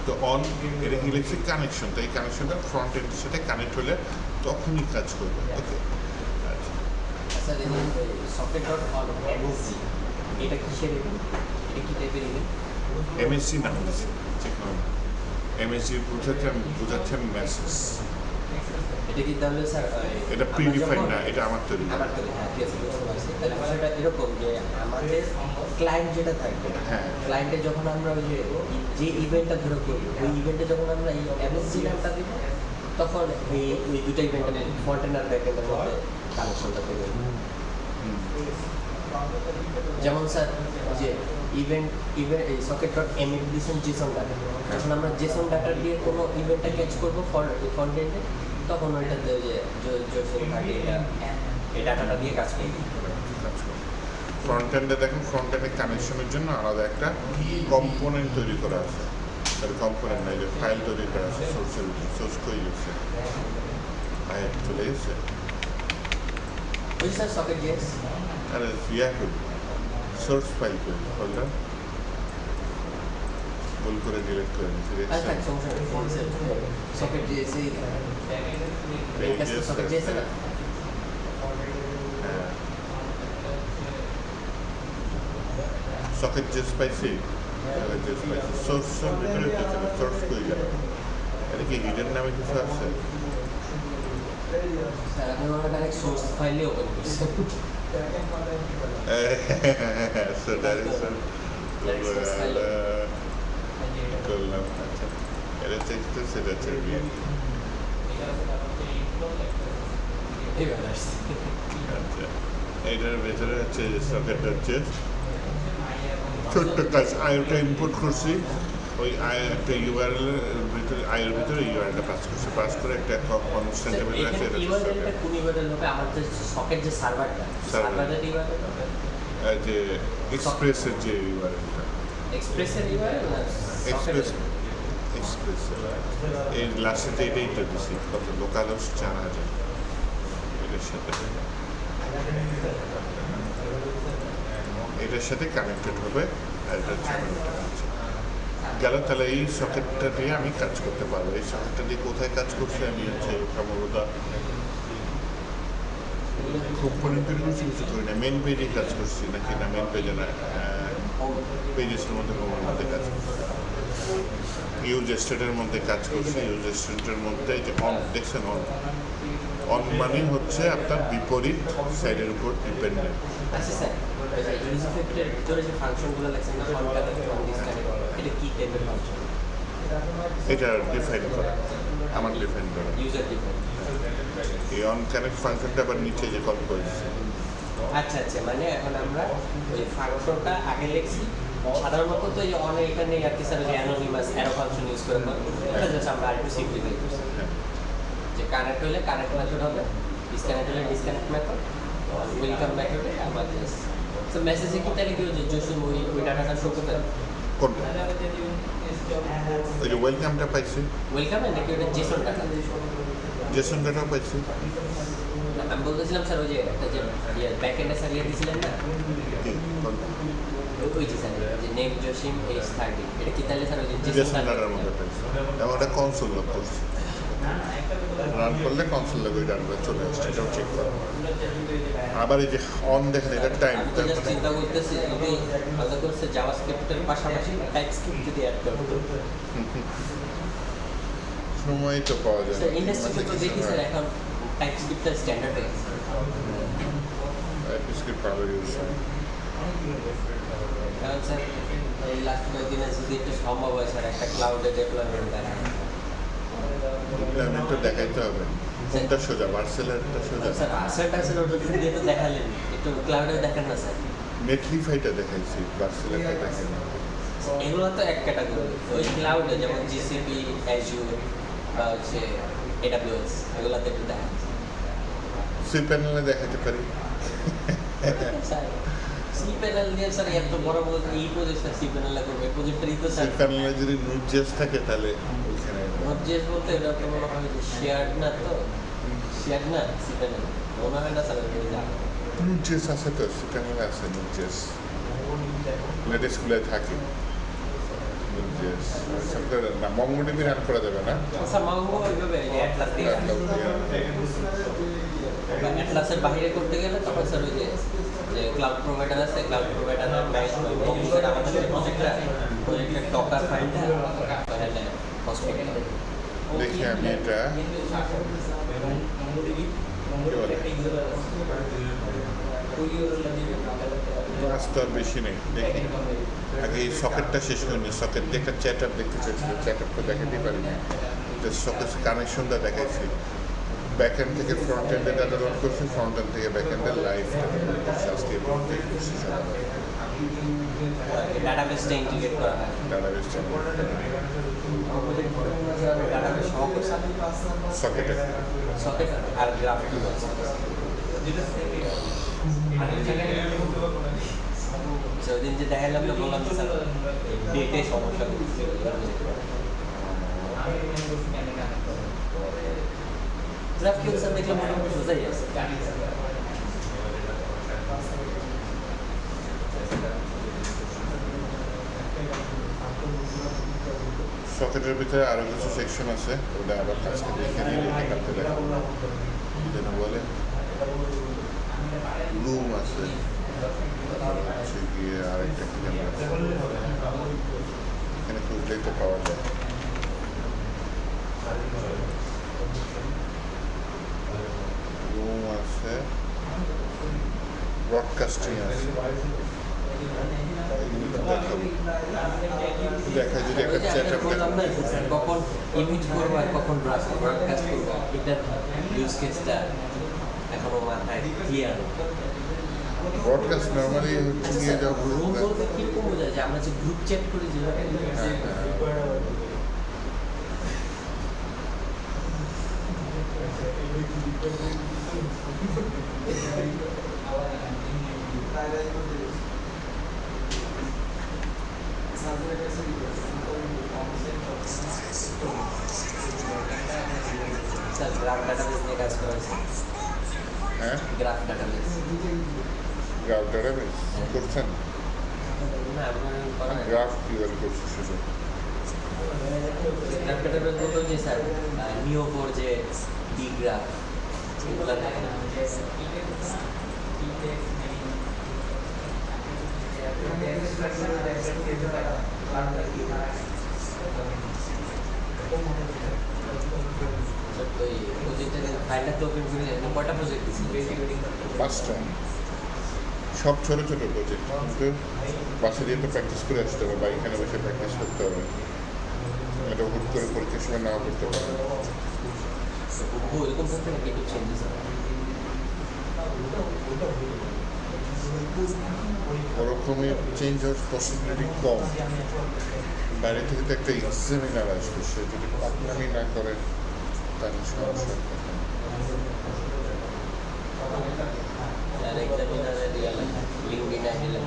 তো অন এটা কি লিখছি কানেকশন, তো এই কানেকশনটা ফ্রন্ট এন্ডের সাথে কানেক্ট হলে তখনই কাজ করবে। ওকে, আচ্ছা, স্যার এই সকেট ডট অন এমএসসি এটা কিসের ইভেন্ট? এটা কি টাইপের ইভেন্ট? এমএসসি নাম দিচ্ছি, ঠিক নয়। এমএসসি বোঝাচ্ছেন মেসেজ। এটা কি তাহলে স্যার এটা প্রিডিফাইন না, এটা আমার তৈরি করা। আমার তৈরি, হ্যাঁ ঠিক আছে, বুঝতে পারছি। তাহলে বিষয়টা এরকম যে আমাদের ক্লায়েন্ট যেটা থাকবে, হ্যাঁ। ক্লায়েন্টে যখন আমরা ওই যে ইভেন্টটা ধরে করি, ওই ইভেন্টে যখন আমরা এই এমএসসি নামটা দিব, তখন ওই দুটো ইভেন্টের ফ্রন্ট এন্ড আর ব্যাক এন্ডের মধ্যে কানেকশনটা তৈরি হবে। যেমন স্যার যে ইভেন্ট এই সকেট ডট এমএড দিয়েছেন জেসন ডাটা, যখন আমরা জেসন ডাটা দিয়ে কোনো ইভেন্টটা ক্যাচ করবো ফ্রন্ট এন্ডে, তখন ওইটাতে যে জোসেন থাকে এটা এই ডাটাটা দিয়ে কাজ করবে। ফ্রন্ট এন্ডে দেখেন ফ্রন্ট এন্ডে কানেকশনের জন্য আলাদা একটা কম্পোনেন্ট তৈরি করা আছে। তার কম্পোনেন্ট নাই যে ফাইল তৈরি করা আছে সোর্সের সোর্স কই গেছে আয় চলে গেছে ওই স্যার সকেট জিএস আরে ইয়া কই সোর্স ফাইল কই ফোল্ডার ভুল করে ডিলিট করে দিয়েছি আচ্ছা দেখছেন সমস্যা নেই ফোন সেট সকেট জিএস এই Pages সকেট জিএস না সকেট জাস্ট পাইছি সোর্সের ভিতরে কিছু সোর্স কই গেল এটা কি হিডেন নামে কিছু আছে স্যার আপনি ওনার ডাইরেক্ট সোর্স ফাইলে ওপেন করছেন so that is করলাম আচ্ছা এটা দেখতে সেটা চাইবে এইভাবে আসছে আচ্ছা এটার ভেতরে হচ্ছে যে সকেটটা হচ্ছে ছোট্ট কাজ আইওটা ইনপুট করছি ওই একটা ইউআরএল এর ভিতরে আইয়ের ভিতরে ইউআরএলটা পাস করছে পাস করে একটা কনস্ট্যান্ট টেবিল আছে এটা ইউআরএলটা কোন ইউআরএল হবে আমার যে সকেট যে সার্ভারটা সার্ভারের ইউআরএল যে এক্সপ্রেসের যে ইউআরএলটা এক্সপ্রেসের ইউআরএল না এক্সপ্রেস এক্সপ্রেস এই লাস্টে এটাই তো দিছি কত লোকাল হোস্ট 4000 এটার সাথে কানেক্টেড হবে আর এটা চ্যানেলটা আছে গেল তাহলে এই সকেটটা দিয়ে আমি কাজ করতে পারবো এই সকেটটা দিয়ে কোথায় কাজ করছি আমি হচ্ছে সম্ভবত কম্পোনেন্টের কিছু করি না মেন পেজে কাজ করছি নাকি না মেন পেজে না পেজেসের মধ্যে কোনোর মধ্যে কাজ করছি ইউজ স্টেটের মধ্যে কাজ করছি ইউজ স্টেটের মধ্যে এই যে অন দেখছেন অন মানে হচ্ছে আপনার বিপরীত সাইডের উপর ডিপেন্ডেন্ট আচ্ছা স্যার ইউজ ইফেক্টের ভিতরে যে ফাংশনগুলো লেখছেন না অন কানেক্ট অন ডিসকানেক্ট এটা কি টাইপের ফাংশন এটা ডিফাইন করা আমার ডিফাইন করা ইউজার ডিফাইন এই অন কানেক্ট ফাংশনটা আবার নিচে যে কল করেছি আচ্ছা আচ্ছা মানে এখন আমরা ওই ফাংশনটা আগে লিখছি সাধারণত তো এই অন এখানে আর কি স্যার যে অ্যানোনিমাস অ্যারো ফাংশন ইউজ করে এটা জাস্ট আমরা আরেকটু সিম্পলিফাই করছি যে কানেক্ট হলে কানেক্ট মেথড হবে ডিসকানেক্ট হলে ডিসকানেক্ট মেথড ওয়েলকাম মেথডে আবার জাস্ট সো মেসেজে কি তাহলে কি হচ্ছে জসুম ওই ডাটাটা শো করতে কোনটা ওই যে ওয়েলকামটা পাইছি ওয়েলকাম নাকি ওটা জেসন ডাটা জেসন ডাটাও পাইছি আমি বলতেছিলাম স্যার ওই যে একটা যে ব্যাক এন্ডে স্যার ইয়ে দিয়েছিলেন না কি কোনটা ওই যে স্যার যে নেম জসিম H30 এটা কি তাহলে স্যার ওই যে জেসন ডাটার মধ্যে পাইছি এবং ওটা কনসোল লক করছি রান করলে কনসোল লক ওই ডাটাটা চলে আসছে এটাও চেক করা আবার এই যে অন দেখেন এটা টাইম আমি তো জাস্ট চিন্তা করতেছি যদি আলাদা করছে জাভাস্ক্রিপ্টের পাশাপাশি টাইপস্ক্রিপ্ট যদি অ্যাড করতো সময় তো পাওয়া যায় স্যার ইন্ডাস্ট্রিতে তো দেখি স্যার এখন টাইপস্ক্রিপ্টের স্ট্যান্ডার্ড হয়ে গেছে স্ক্রিপ্ট ভালো ইউজ হয় কারণ স্যার এই লাস্ট কয়েকদিনে যদি একটু সম্ভব হয় স্যার একটা ক্লাউডে ডেভেলপমেন্ট দেখা ডিপ্লয়মেন্টটা দেখাইতে হবে কোনটা সোজা ভার্সেলারটা সোজা স্যার আসলটা স্যার ওটা দিয়ে তো দেখালেন একটু ক্লাউডে দেখেন না স্যার নেটলিফাইটা দেখাইছি ভার্সেলারটা দেখাই না এগুলো তো এক ক্যাটাগরি ওই ক্লাউডে যেমন জিসিপি অ্যাজুর বা হচ্ছে AWS এগুলোতে একটু দেখা সি প্যানেলে দেখাতে পারি সি প্যানেল দিয়ে স্যার এত বড় বড় এই প্রজেক্ট স্যার সি প্যানেলে করবে প্রজেক্টরই তো সি স্যার প্যানেলে যদি নোট.js থাকে তাহলে ওইখানে নোট.js বলতে এটা তো মনে হয় যে শেয়ার্ড না তো শেয়ার্ড না সি প্যানেল মনে হয় না স্যার ওই যা নোট.js আছে তো সি প্যানেলে আছে নোট.js লেটেস্ট স্কুলে থাকে নোট.js সবটা না মঙ্গোডিবি রান করা যাবে না স্যার মাঙ্গো ওইভাবে যে অ্যাটলাস দিয়ে অ্যাটলাসের বাইরে করতে গেলে তখন স্যার ওই যে ক্লাউড প্রোভাইডার আছে ক্লাউড প্রোভাইডার স্যার আমাদের যে প্রজেক্টের টকার ফাইলটা তাহলে হসপিটাল দেখি আমি এটা ক্লাস তো আর বেশি নেই দেখি আগে এই সকেটটা শেষ করিনি সকেট দিয়ে একটা চ্যাট আপ দেখতে চাইছিল চ্যাট আপটা দেখাতেই পারিনি সকেট কানেকশনটা দেখাইছি ব্যাক এন্ড থেকে ফ্রন্ট এন্ডে ডাটা লোড করছি ফ্রন্ট এন্ড থেকে ব্যাক এন্ডে লাইভ ডাটা লোড করছি আজকে করছি ডাটাবেসটা ইন্টিগ্রেট করা হয় ডাটাবেস ডাটাবেস সহ সকেটে সকেট আর গ্রাফ So, ওই দিন যে দেখালাম না বললাম যে স্যার ডেটে সমস্যা করছে গ্রাফিক স্যার দেখলাম মোটামুটি সোজাই আছে সকেটের ভিতরে আরো কিছু সেকশন আছে ওটা আবার কাজকে দেখে নিয়ে কাটতে দেখাবো যেটা বলে রুম আছে হচ্ছে গিয়ে আরেকটা কি জানি আছে এখানে খুঁজলেই তো পাওয়া যায় রুম আছে ব্রডকাস্টিং আছে দেখা যদি একটা সেট আপ কখন ইমিট করবো আর কখন ব্রডকাস্ট করবো এটার ইউজ কেসটা এখনো মাথায় ক্লিয়ার ব্রডকাস্ট নর্মালি হচ্ছে গিয়ে যখন রুম বলতে কিরকম বোঝা যায় আমরা যে গ্রুপ চ্যাট করি যেভাবে স্যার গ্রাফ ডাটাবেস নিয়ে কাজ করা হয়েছে হ্যাঁ গ্রাফ ডাটাবেস গ্রাফ ডাটাবেস করছেন না আপনার করা হয় গ্রাফ কিভাবে করছে সেটা গ্রাফ ডাটাবেস বলতে যে স্যার নিও4 যে ডি গ্রাফ এগুলো থাকে না ওই প্রজেক্টের ফাইলটা তো ওপেন করে কয়টা প্রজেক্ট দিচ্ছি 5টা সব ছোট ছোট প্রজেক্ট কিন্তু বাসে দিয়ে তো প্র্যাকটিস করে আসতে হবে বা এখানে বসে প্র্যাকটিস করতে হবে এটা হুট করে পরীক্ষার সময় নাও করতে পারে এরকম থাকতে নাকি একটু চেঞ্জেস ওরকমই চেঞ্জ হওয়ার পসিবিলিটি কম বাইরে থেকে তো একটা এক্সামিনার আসবে সে যদি পাকনামি না করে তাহলে সমস্যা আর এক্সামিনারের লিঙ্কডিনে দিলাম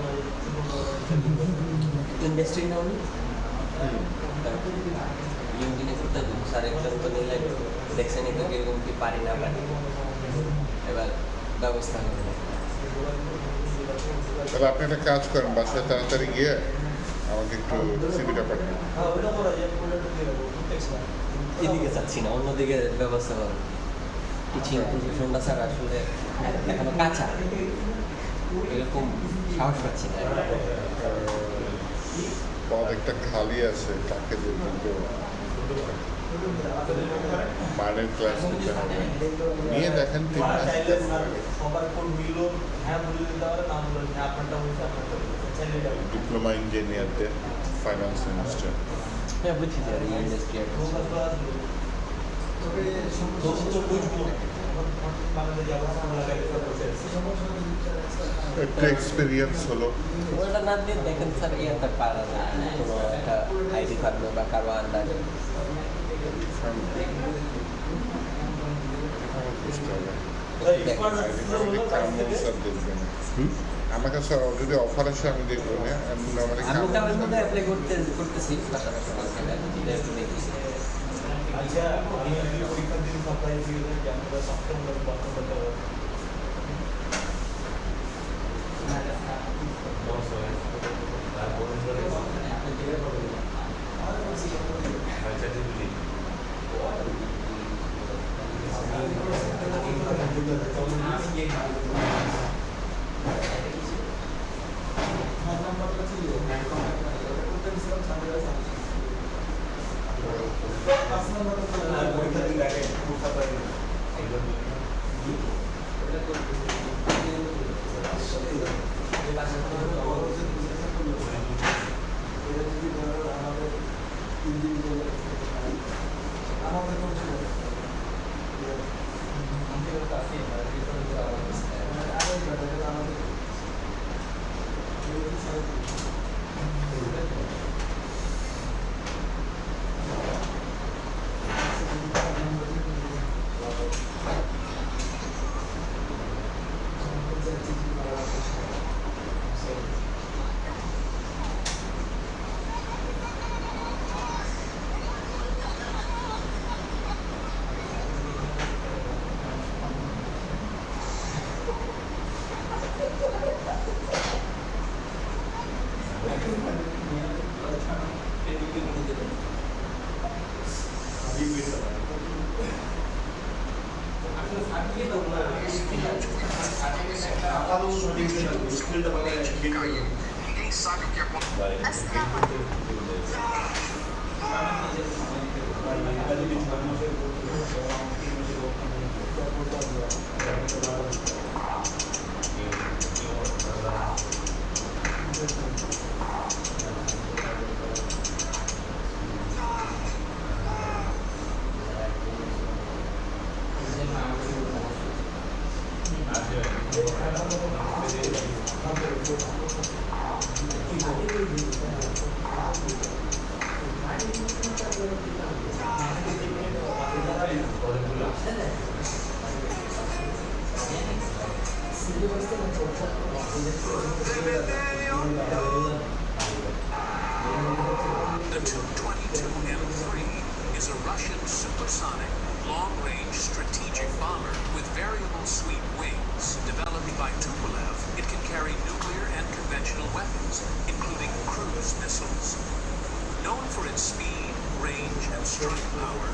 ইন্ডাস্ট্রি নাও নি লিঙ্কডিনে করতে স্যার এক্সাম তো নিলে দেখছেন তো কিরকম কি পারি না পারি এবার ব্যবস্থা করে তাহলে আপনি একটা কাজ করেন বাসায় তাড়াতাড়ি গিয়ে আমাকে একটু সিভিটা পাঠান এদিকে চাচ্ছি না অন্যদিকে ব্যবস্থা করেন টিচিং প্রফেশনটা স্যার আসলে এখনো কাঁচা এরকম সাহস পাচ্ছি না পদ একটা খালি আছে তাকে যে কিন্তু মানের ক্লাস নিতে হবে নিয়ে দেখেন 3 মাস ডিপ্লোমা ইঞ্জিনিয়ারদের ফাইনাল সেমিস্টার হ্যাঁ বুঝছি স্যার এই ইন্ডাস্ট্রি একটা এক্সপিরিয়েন্স হলো ওটা না দিয়ে দেখেন স্যার ইয়াটা পারা যায় কোনো একটা আইডি ফার্মে বা কারো আন্ডারে বুঝতে হবে আমার কাছে অলরেডি অফার আছে আমি দেখবো না আমি নর্মালি আমি তো ওর মধ্যে অ্যাপ্লাই করতেছি পাশাপাশি যেটা একটু দেখি আচ্ছা আমি পরীক্ষার দিন সপ্তাহে দিয়ে দেন যে আমরা সপ্তাহে বন্ধ করতে হবে পরীক্ষার দিন দেখেন The Tu-22M3 is a Russian supersonic, long-range strategic bomber with variable sweep wings. Developed by Tupolev, it can carry nuclear and conventional weapons, including cruise missiles. Known for its speed, range, and strike power,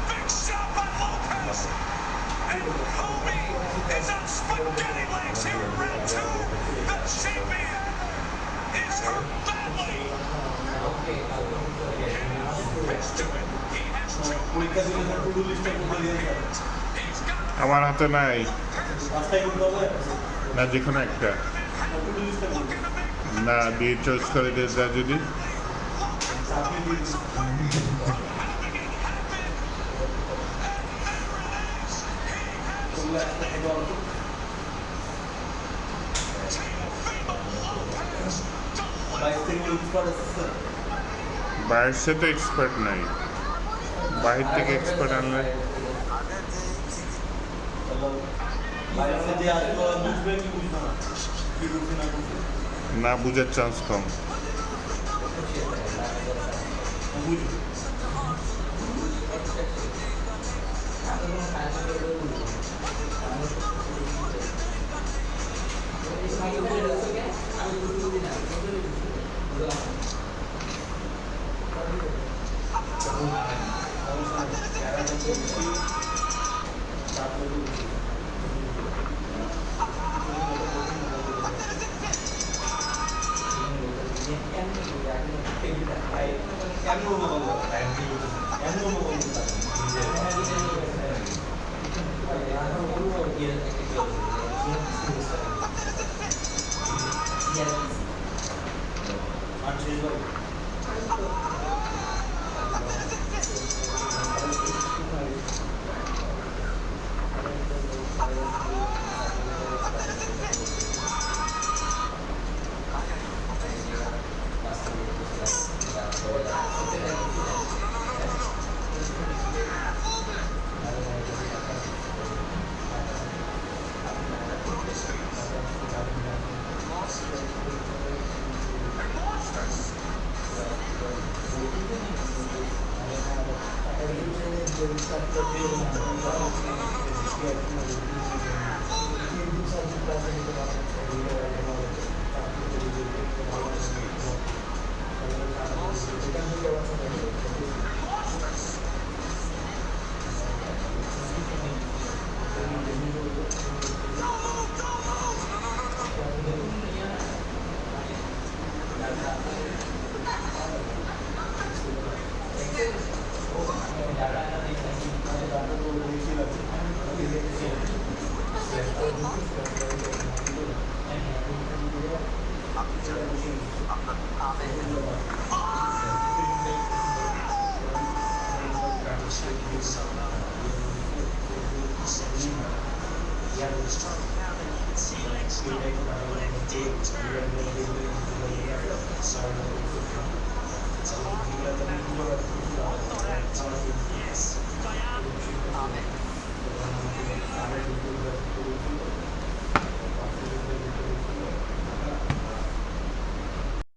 big shot by Lopez! And Kobe is on spaghetti legs here in round two. The champion is hurt badly. Let's do it. He has two. পরীক্ষা দিলে sir to do লিস্টটা কোথায় দিয়ে sir He's got আমার হাতে নাই, পাঁচটায় করতে হবে না যে কোনো একটা, টু ডু লিস্টটা looking to make না দিয়ে চয়েস করে দিয়ে দেয় যদি। আপনি দিয়ে দিন। তোমরা একটা থেকে অল্প বাইশ থেকে ইউজ করে স্যার বাইরে তো এক্সপার্ট নাই, বাহির থেকে এক্সপার্ট আনলে বাইরে যে আসলে বুঝবে কি বুঝবে না কি বুঝবে না বুঝবে না বুঝার চান্স কম। বুঝবে strong now that he can see legs, no leg,